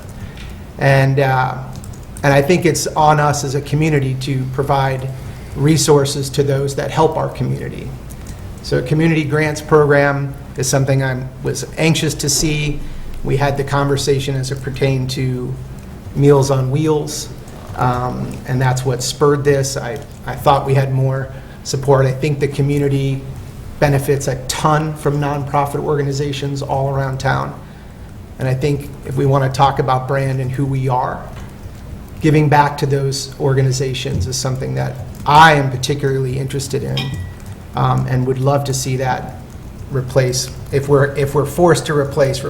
L: And I think it's on us as a community to provide resources to those that help our community. So a community grants program is something I was anxious to see. We had the conversation as it pertained to Meals on Wheels. And that's what spurred this. I thought we had more support. I think the community benefits a ton from nonprofit organizations all around town. And I think if we want to talk about brand and who we are, giving back to those organizations is something that I am particularly interested in, and would love to see that replace, if we're forced to replace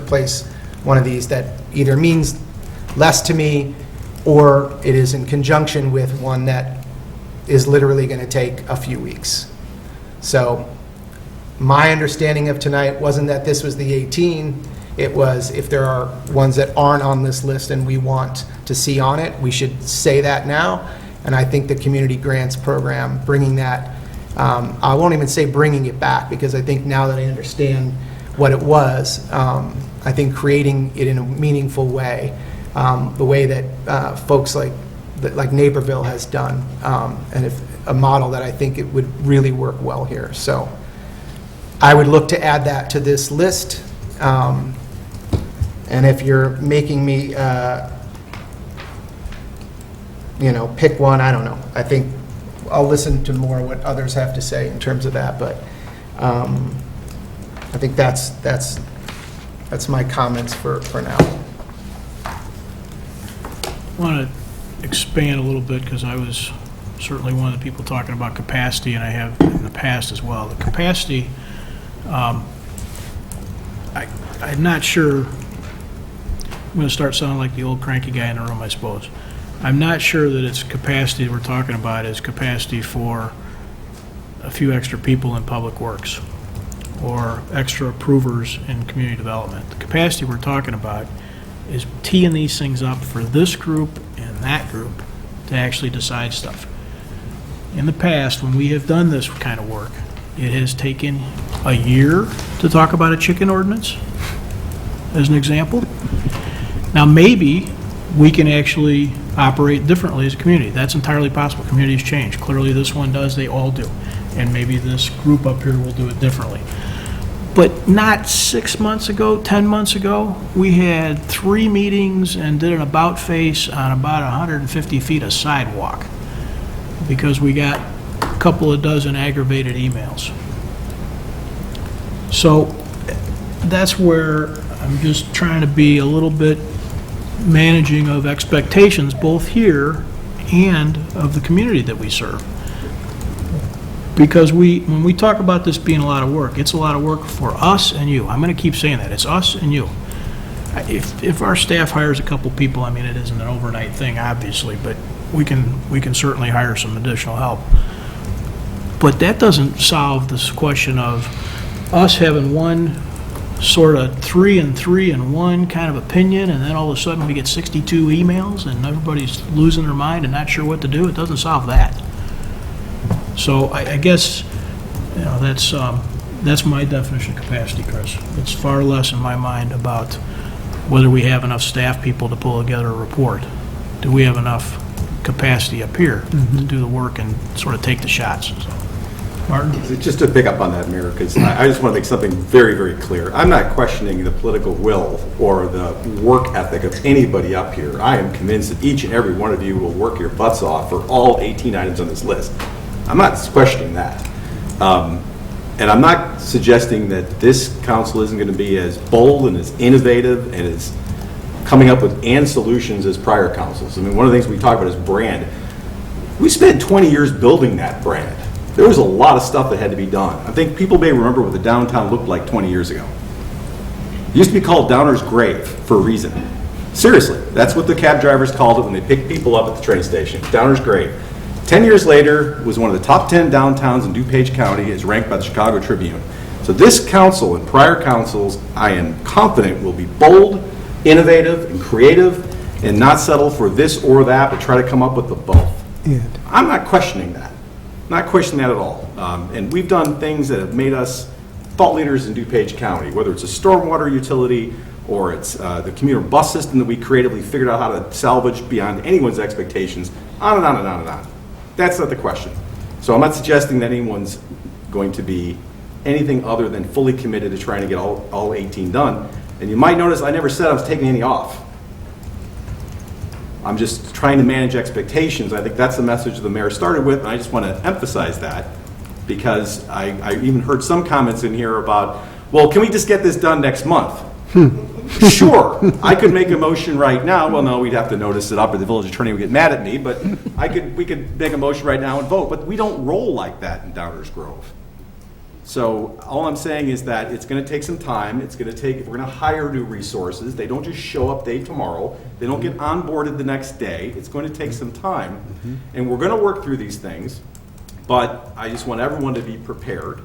L: one of these that either means less to me, or it is in conjunction with one that is literally going to take a few weeks. So my understanding of tonight wasn't that this was the 18. It was, if there are ones that aren't on this list and we want to see on it, we should say that now. And I think the community grants program, bringing that, I won't even say bringing it back, because I think now that I understand what it was, I think creating it in a meaningful way, the way that folks like Naperville has done, and if a model that I think it would really work well here. So I would look to add that to this list. And if you're making me, pick one, I don't know. I think I'll listen to more what others have to say in terms of that, but I think that's my comments for now.
A: I want to expand a little bit, because I was certainly one of the people talking about capacity, and I have in the past as well. The capacity, I'm not sure, I'm going to start sounding like the old cranky guy in the room, I suppose. I'm not sure that it's capacity we're talking about is capacity for a few extra people in public works or extra approvers in community development. The capacity we're talking about is teeing these things up for this group and that group to actually decide stuff. In the past, when we have done this kind of work, it has taken a year to talk about a chicken ordinance, as an example. Now, maybe we can actually operate differently as a community. That's entirely possible. Communities change. Clearly, this one does. They all do. And maybe this group up here will do it differently. But not 6 months ago, 10 months ago, we had 3 meetings and did an about face on about 150 feet of sidewalk because we got a couple of dozen aggravated emails. So that's where I'm just trying to be a little bit managing of expectations, both here and of the community that we serve. Because when we talk about this being a lot of work, it's a lot of work for us and you. I'm going to keep saying that. It's us and you. If our staff hires a couple people, I mean, it isn't an overnight thing, obviously, but we can certainly hire some additional help. But that doesn't solve this question of us having one sort of 3 and 3 and 1 kind of opinion, and then all of a sudden we get 62 emails and everybody's losing their mind and not sure what to do. It doesn't solve that. So I guess, you know, that's my definition of capacity, Chris. It's far less in my mind about whether we have enough staff people to pull together a report. Do we have enough capacity up here to do the work and sort of take the shots? So, Martin?
K: Just to pick up on that, Mayor, because I just want to make something very, very clear. I'm not questioning the political will or the work ethic of anybody up here. I am convinced that each and every one of you will work your butts off for all 18 items on this list. I'm not questioning that. And I'm not suggesting that this council isn't going to be as bold and as innovative and as coming up with solutions as prior councils. I mean, one of the things we talk about is brand. We spent 20 years building that brand. There was a lot of stuff that had to be done. I think people may remember what the downtown looked like 20 years ago. It used to be called Downers Grave for a reason. Seriously, that's what the cab drivers called it when they picked people up at the train station, Downers Grave. 10 years later, it was one of the top 10 downtowns in DuPage County, as ranked by the Chicago Tribune. So this council and prior councils, I am confident, will be bold, innovative, and creative, and not settle for this or that, but try to come up with the both. I'm not questioning that. Not questioning that at all. And we've done things that have made us thought leaders in DuPage County, whether it's a stormwater utility or it's the commuter bus system that we creatively figured out how to salvage beyond anyone's expectations, on and on and on and on. That's not the question. So I'm not suggesting that anyone's going to be anything other than fully committed to trying to get all 18 done. And you might notice I never said I was taking any off. I'm just trying to manage expectations. I think that's the message the mayor started with, and I just want to emphasize that because I even heard some comments in here about, well, can we just get this done next month? Sure, I could make a motion right now. Well, no, we'd have to notice it up, or the village attorney would get mad at me, but we could make a motion right now and vote. But we don't roll like that in Downers Grove. So all I'm saying is that it's going to take some time. It's going to take, if we're going to hire new resources, they don't just show up day tomorrow. They don't get onboarded the next day. It's going to take some time. And we're going to work through these things. But I just want everyone to be prepared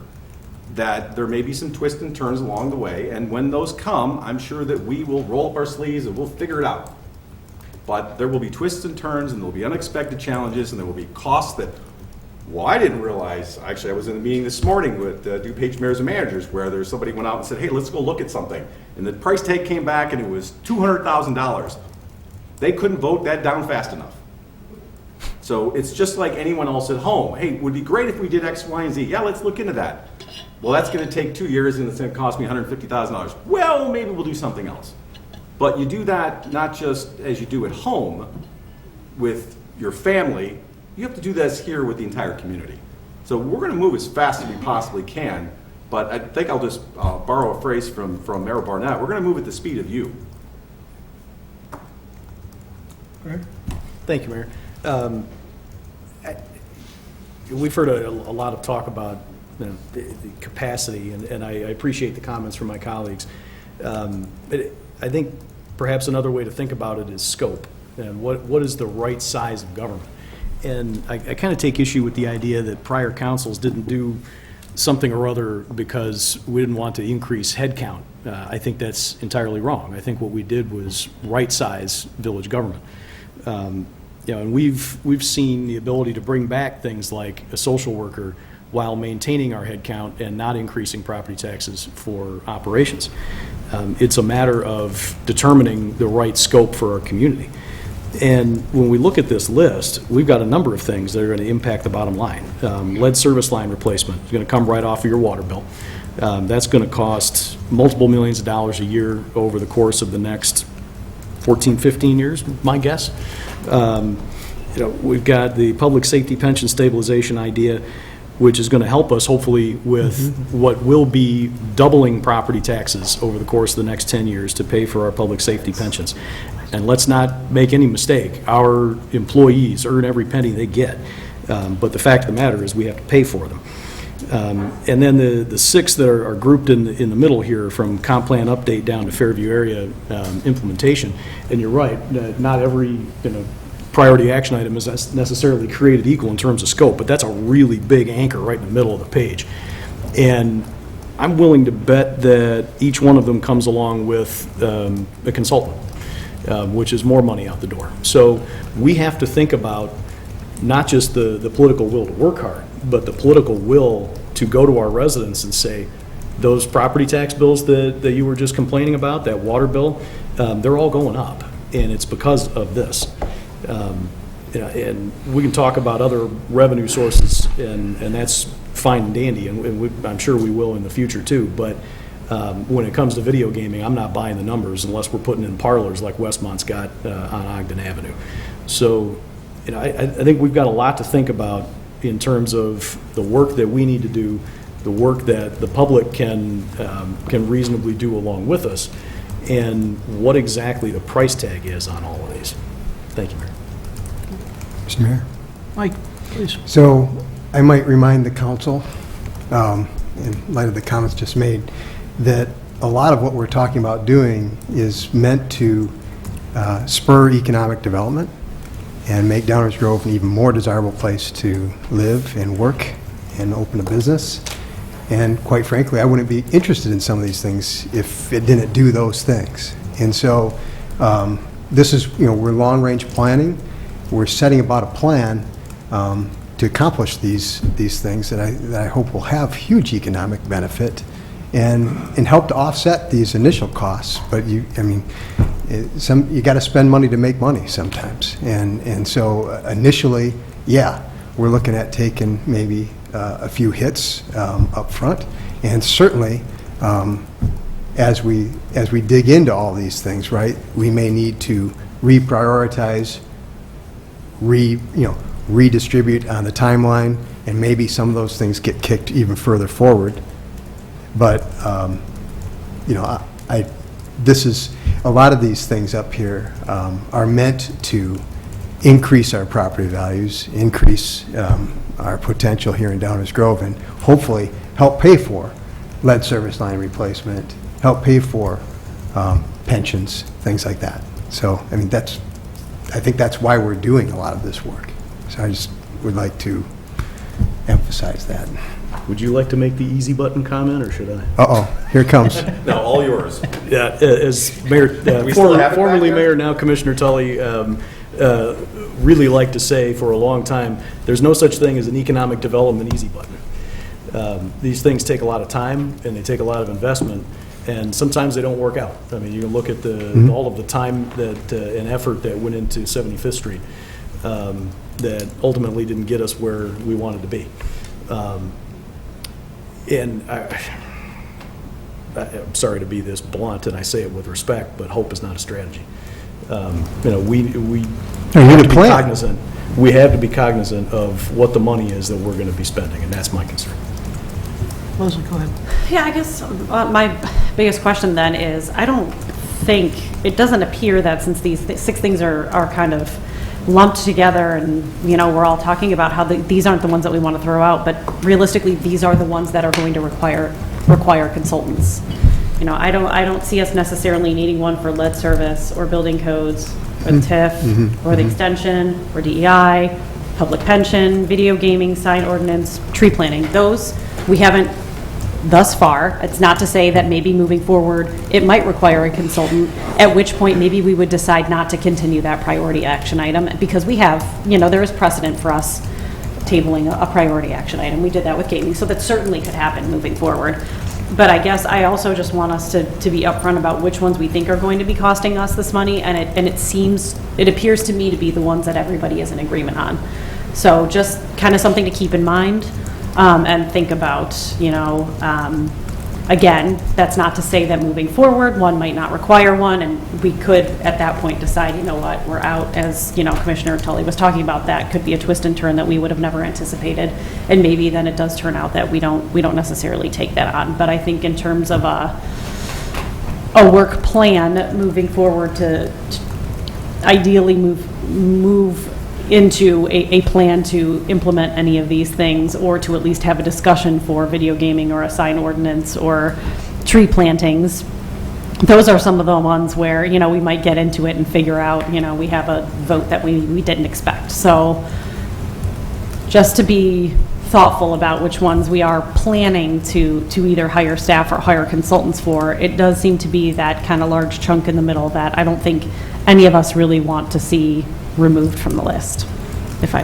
K: that there may be some twists and turns along the way. And when those come, I'm sure that we will roll up our sleeves and we'll figure it out. But there will be twists and turns, and there will be unexpected challenges, and there will be costs that, well, I didn't realize. Actually, I was in a meeting this morning with DuPage mayors and managers where there's somebody went out and said, hey, let's go look at something. And the price tag came back and it was $200,000. They couldn't vote that down fast enough. So it's just like anyone else at home. Hey, it would be great if we did X, Y, and Z. Yeah, let's look into that. Well, that's going to take 2 years and it's going to cost me $150,000. Well, maybe we'll do something else. But you do that not just as you do at home with your family. You have to do this here with the entire community. So we're going to move as fast as we possibly can, but I think I'll just borrow a phrase from Mayor Barnett. We're going to move at the speed of you.
D: Thank you, Mayor. We've heard a lot of talk about the capacity, and I appreciate the comments from my colleagues. But I think perhaps another way to think about it is scope, and what is the right size of government. And I kind of take issue with the idea that prior councils didn't do something or other because we didn't want to increase headcount. I think that's entirely wrong. I think what we did was right-size village government. And we've seen the ability to bring back things like a social worker while maintaining our headcount and not increasing property taxes for operations. It's a matter of determining the right scope for our community. And when we look at this list, we've got a number of things that are going to impact the bottom line. Lead service line replacement is going to come right off of your water bill. That's going to cost multiple millions of dollars a year over the course of the next 14, 15 years, my guess. We've got the public safety pension stabilization idea, which is going to help us hopefully with what will be doubling property taxes over the course of the next 10 years to pay for our public safety pensions. And let's not make any mistake, our employees earn every penny they get. But the fact of the matter is we have to pay for them. And then the six that are grouped in the middle here, from comp plan update down to Fairview area implementation. And you're right, not every priority action item is necessarily created equal in terms of scope, but that's a really big anchor right in the middle of the page. And I'm willing to bet that each one of them comes along with a consultant, which is more money out the door. So we have to think about not just the political will to work hard, but the political will to go to our residents and say, those property tax bills that you were just complaining about, that water bill, they're all going up, and it's because of this. And we can talk about other revenue sources, and that's fine and dandy, and I'm sure we will in the future too, but when it comes to video gaming, I'm not buying the numbers unless we're putting in parlors like Westmont's got on Ogden Avenue. So I think we've got a lot to think about in terms of the work that we need to do, the work that the public can reasonably do along with us, and what exactly the price tag is on all of these. Thank you, Mayor.
J: Mr. Mayor?
A: Mike, please.
J: So I might remind the council, in light of the comments just made, that a lot of what we're talking about doing is meant to spur economic development and make Downers Grove an even more desirable place to live and work and open a business. And quite frankly, I wouldn't be interested in some of these things if it didn't do those things. And so this is, we're long-range planning. We're setting about a plan to accomplish these things that I hope will have huge economic benefit and help to offset these initial costs. But you got to spend money to make money sometimes. And so initially, yeah, we're looking at taking maybe a few hits up front, and certainly as we dig into all these things, right, we may need to reprioritize, redistribute on the timeline, and maybe some of those things get kicked even further forward. But this is a lot of these things up here are meant to increase our property values, increase our potential here in Downers Grove, and hopefully help pay for lead service line replacement, help pay for pensions, things like that. So, I think that's why we're doing a lot of this work. So I just would like to emphasize that.
D: Would you like to make the easy button comment, or should I?
J: Uh-oh, here it comes.
K: No, all yours.
D: Yeah, as Mayor,
K: We still have it
D: formerly
K: back there?
D: Mayor, now Commissioner Tully, really like to say for a long time, there's no such thing as an economic development easy button. These things take a lot of time, and they take a lot of investment, and sometimes they don't work out. You can look at all of the time that and effort that went into 75th Street that ultimately didn't get us where we wanted to be. And I'm sorry to be this blunt, and I say it with respect, but hope is not a strategy. We have to be cognizant. We have to be cognizant of what the money is that we're going to be spending, and that's my concern.
A: Leslie, go ahead.
I: Yeah, I guess my biggest question then is, I don't think, it doesn't appear that since these six things are kind of lumped together and, we're all talking about how these aren't the ones that we want to throw out, but realistically, these are the ones that are going to require consultants. I don't see us necessarily needing one for lead service or building codes or the TIF or the extension or DEI, public pension, video gaming, sign ordinance, tree planting. Those we haven't thus far. It's not to say that maybe moving forward it might require a consultant, at which point maybe we would decide not to continue that priority action item, because we have, there is precedent for us tabling a priority action item. We did that with gaming, so that certainly could happen moving forward. But I guess I also just want us to be upfront about which ones we think are going to be costing us this money, and it appears to me to be the ones that everybody is in agreement on. So just kind of something to keep in mind and think about, again, that's not to say that moving forward, one might not require one, and we could at that point decide, what, we're out, as, Commissioner Tully was talking about, that could be a twist and turn that we would have never anticipated, and maybe then it does turn out that we don't necessarily take that on. But I think in terms of a work plan moving forward to ideally move into a plan to implement any of these things, or to at least have a discussion for video gaming or a sign ordinance or tree plantings. Those are some of the ones where, you know, we might get into it and figure out, you know, we have a vote that we didn't expect. So just to be thoughtful about which ones we are planning to either hire staff or hire consultants for, it does seem to be that kind of large chunk in the middle that I don't think any of us really want to see removed from the list, if I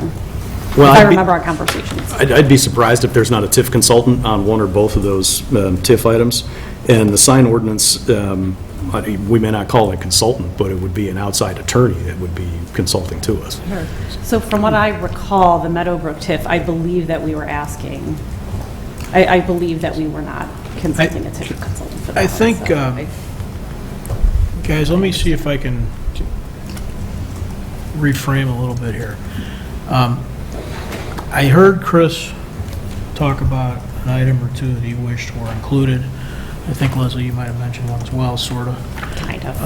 I: remember our conversations.
D: I'd be surprised if there's not a TIF consultant on one or both of those TIF items. And the sign ordinance, we may not call it a consultant, but it would be an outside attorney that would be consulting to us.
I: Sure. So from what I recall, the Meadowbrook TIF, I believe that we were asking, I believe that we were not consulting a TIF consultant for that.
A: I think, guys, let me see if I can reframe a little bit here. I heard Chris talk about an item or two that he wished were included. I think, Leslie, you might have mentioned one as well, sort of.
I: Kind of.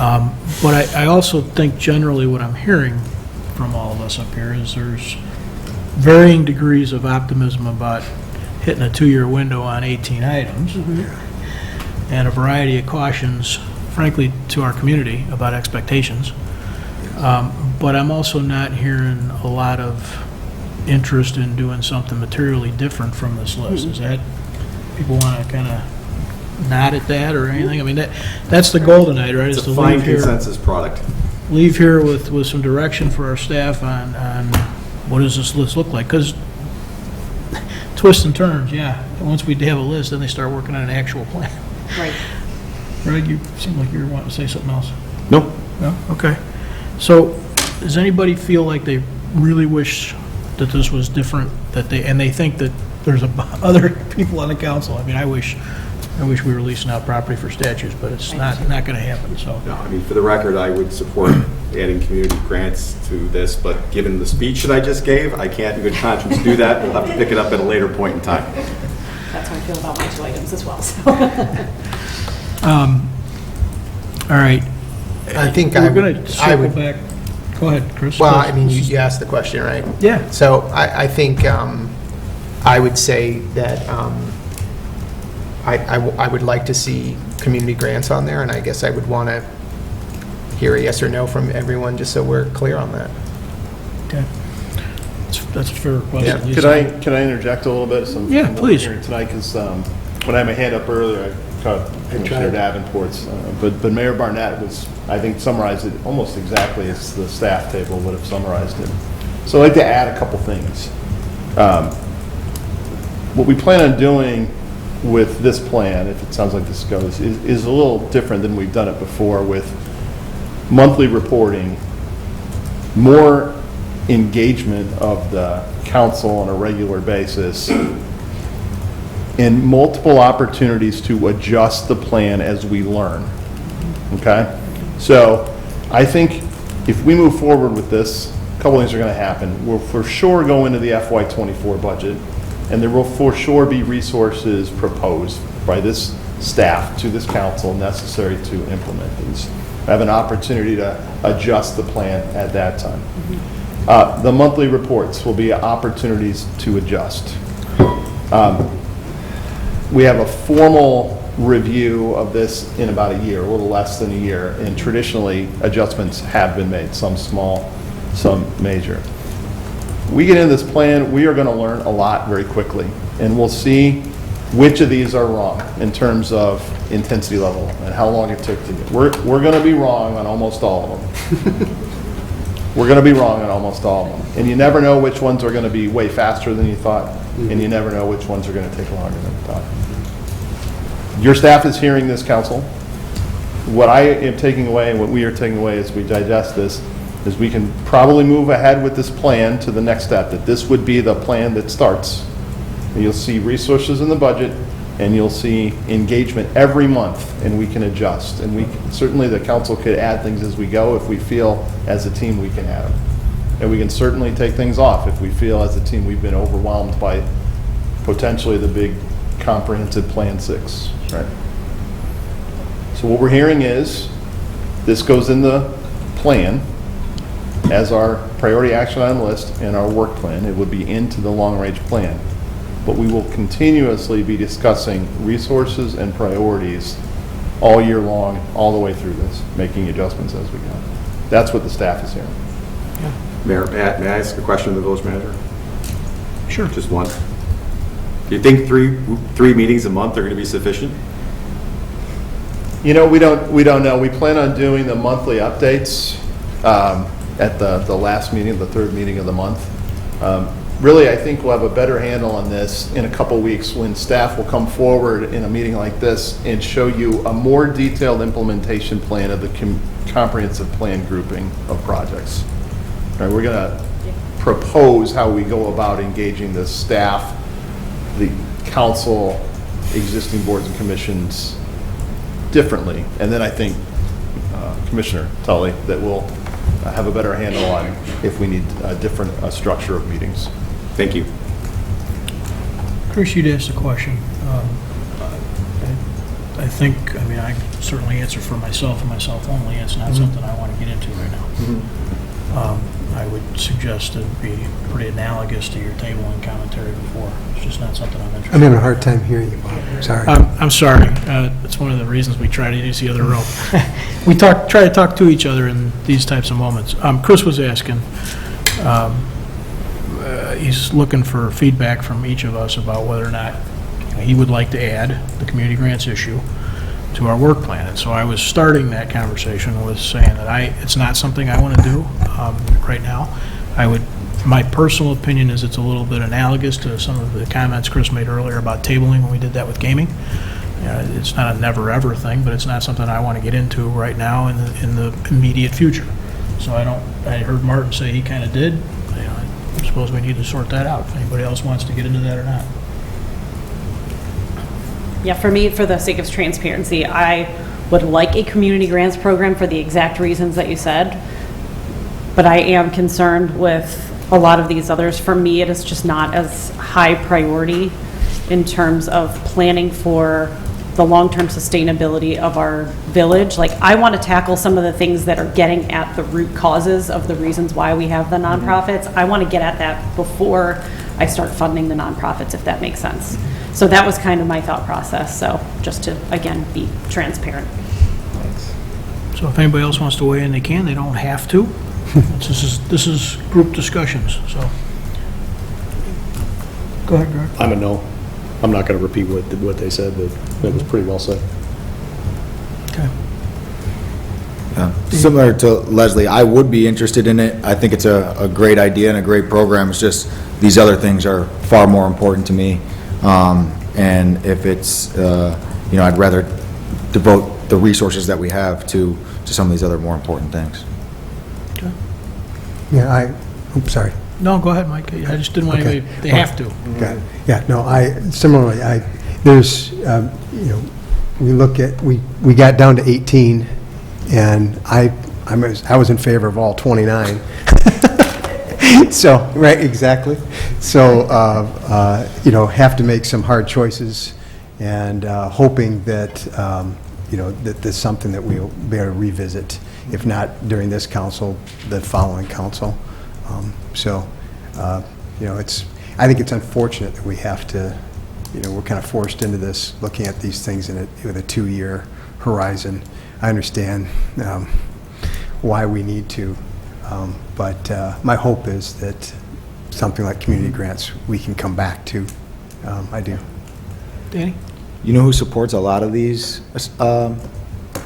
A: But I also think generally what I'm hearing from all of us up here is there's varying degrees of optimism about hitting a 2-year window on 18 items, and a variety of cautions, frankly, to our community about expectations. But I'm also not hearing a lot of interest in doing something materially different from this list. Is that, people want to kind of nod at that or anything? I mean, that's the goal tonight, right?
K: It's
A: is
K: a
A: to
K: fine
A: leave here,
K: consensus product.
A: leave here with some direction for our staff on what does this list look like? Because twists and turns, yeah. Once we have a list, then they start working on an actual plan.
I: Right.
A: Greg, you seem like you were wanting to say something else.
D: No.
A: No? Okay. So, does anybody feel like they really wish that this was different, that they think that there's other people on the council? I mean, I wish we were leasing out property for statues, but it's not going to happen, so.
K: No, I mean, for the record, I would support adding community grants to this, but given the speech that I just gave, I can't in good conscience do that. We'll have to pick it up at a later point in time.
I: That's how I feel about my 2 items as well, so.
A: All right.
L: I think
A: We're
L: I
A: going
L: would-
A: to
L: I
A: circle
L: would-
A: back. Go ahead, Chris.
L: Well, I mean, you asked the question, right?
A: Yeah.
L: So I think I would say that I would like to see community grants on there, and I guess I would want to hear a yes or no from everyone, just so we're clear on that.
A: Okay. That's a fair question.
L: Yeah.
A: Lisa?
E: Can I interject a little bit?
A: Yeah, please.
E: Tonight, because when I had my hand up earlier, I caught Commissioner Davenport's, but Mayor Barnett was, I think, summarized it almost exactly as the staff table would have summarized it. So I'd like to add a couple things. What we plan on doing with this plan, if it sounds like this goes, is a little different than we've done it before, with monthly reporting, more engagement of the council on a regular basis, and multiple opportunities to adjust the plan as we learn. Okay? So I think if we move forward with this, a couple things are going to happen. We'll for sure go into the FY24 budget, and there will for sure be resources proposed by this staff to this council necessary to implement these. I have an opportunity to adjust the plan at that time. The monthly reports will be opportunities to adjust. We have a formal review of this in about a year, a little less than a year, and traditionally adjustments have been made, some small, some major. We get into this plan, we are going to learn a lot very quickly, and we'll see which of these are wrong in terms of intensity level and how long it took to get. We're going to be wrong on almost all of them. We're going to be wrong on almost all of them. And you never know which ones are going to be way faster than you thought, and you never know which ones are going to take longer than you thought. Your staff is hearing this, council. What I am taking away and what we are taking away as we digest this is we can probably move ahead with this plan to the next step, that this would be the plan that starts. And you'll see resources in the budget, and you'll see engagement every month, and we can adjust. And we certainly, the council could add things as we go if we feel as a team we can add them. And we can certainly take things off if we feel as a team we've been overwhelmed by potentially the big comprehensive Plan 6, right? So what we're hearing is this goes in the plan. as our priority action item list in our work plan. It would be into the long-range plan. But we will continuously be discussing resources and priorities all year long, all the way through this, making adjustments as we go. That's what the staff is hearing.
K: Mayor, may I ask a question of the village manager?
A: Sure.
K: Just one. Do you think three meetings a month are going to be sufficient?
E: You know, we don't know. We plan on doing the monthly updates at the last meeting, the third meeting of the month. Really, I think we'll have a better handle on this in a couple weeks when staff will come forward in a meeting like this and show you a more detailed implementation plan of the comprehensive plan grouping of projects. All right, we're going to propose how we go about engaging the staff, the council, existing boards and commissions differently. And then I think, Commissioner Tully, that we'll have a better handle on if we need a different structure of meetings.
K: Thank you.
A: Chris, you'd asked a question. I think, I mean, I certainly answer for myself and myself only. It's not something I want to get into right now. I would suggest it'd be pretty analogous to your tabling commentary before. It's just not something I'm interested in.
J: I'm having a hard time hearing you, Bob. Sorry.
A: I'm sorry. It's one of the reasons we try to use the other room. We try to talk to each other in these types of moments. Chris was asking, he's looking for feedback from each of us about whether or not he would like to add the community grants issue to our work plan. And so I was starting that conversation with saying that it's not something I want to do right now. My personal opinion is it's a little bit analogous to some of the comments Chris made earlier about tabling when we did that with gaming. It's not a never-ever thing, but it's not something I want to get into right now in the immediate future. So I heard Martin say he kind of did. I suppose we need to sort that out, if anybody else wants to get into that or not.
I: Yeah, for me, for the sake of transparency, I would like a community grants program for the exact reasons that you said, but I am concerned with a lot of these others. For me, it is just not as high priority in terms of planning for the long-term sustainability of our village. Like, I want to tackle some of the things that are getting at the root causes of the reasons why we have the nonprofits. I want to get at that before I start funding the nonprofits, if that makes sense. So that was kind of my thought process. So just to, again, be transparent.
A: So if anybody else wants to weigh in, they can. They don't have to. This is group discussions, so. Go ahead, Greg.
D: I'm a no. I'm not going to repeat what they said, but it was pretty well said.
A: Okay.
G: Similar to Leslie, I would be interested in it. I think it's a great idea and a great program. It's just these other things are far more important to me. And if it's, I'd rather devote the resources that we have to some of these other more important things.
A: Okay.
J: Yeah, sorry.
A: No, go ahead, Mike. I just didn't want anybody, they have to.
J: Okay. Yeah, no, similarly, there's, we look at, we got down to 18, and I was in favor of all 29. So, right, exactly. So, have to make some hard choices, and hoping that, that there's something that we'll be able to revisit, if not during this council, the following council. I think it's unfortunate that we have to, we're kind of forced into this, looking at these things with a 2-year horizon. I understand why we need to, but my hope is that something like community grants we can come back to. I do.
A: Danny?
G: You know who supports a lot of these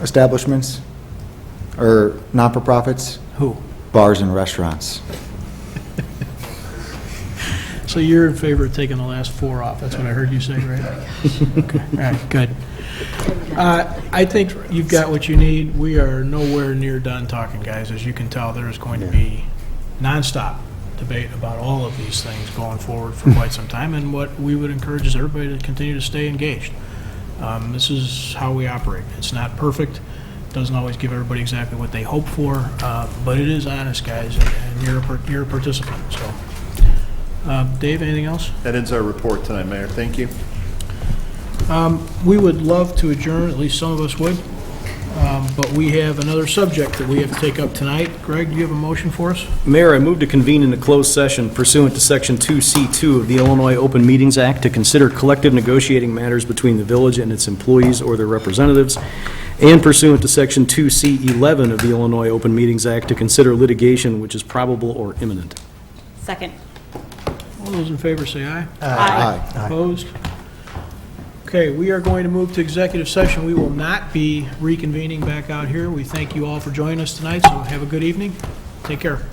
G: establishments or not-for-profits?
A: Who?
G: Bars and restaurants.
A: So you're in favor of taking the last 4 off? That's what I heard you say, right? Okay. All right, good. I think you've got what you need. We are nowhere near done talking, guys. As you can tell, there's going to be nonstop debate about all of these things going forward for quite some time, and what we would encourage is everybody to continue to stay engaged. This is how we operate. It's not perfect. Doesn't always give everybody exactly what they hope for, but it is honest, guys, and you're a participant. So, Dave, anything else?
E: That ends our report tonight, Mayor. Thank you.
A: We would love to adjourn, at least some of us would. But we have another subject that we have to take up tonight. Greg, do you have a motion for us?
D: Mayor, I move to convene in a closed session pursuant to Section 2C2 of the Illinois Open Meetings Act to consider collective negotiating matters between the village and its employees or their representatives, and pursuant to Section 2C11 of the Illinois Open Meetings Act to consider litigation which is probable or imminent.
I: Second.
A: All those in favor say aye.
J: Aye.
A: Opposed? Okay, we are going to move to executive session. We will not be reconvening back out here. We thank you all for joining us tonight, so have a good evening. Take care.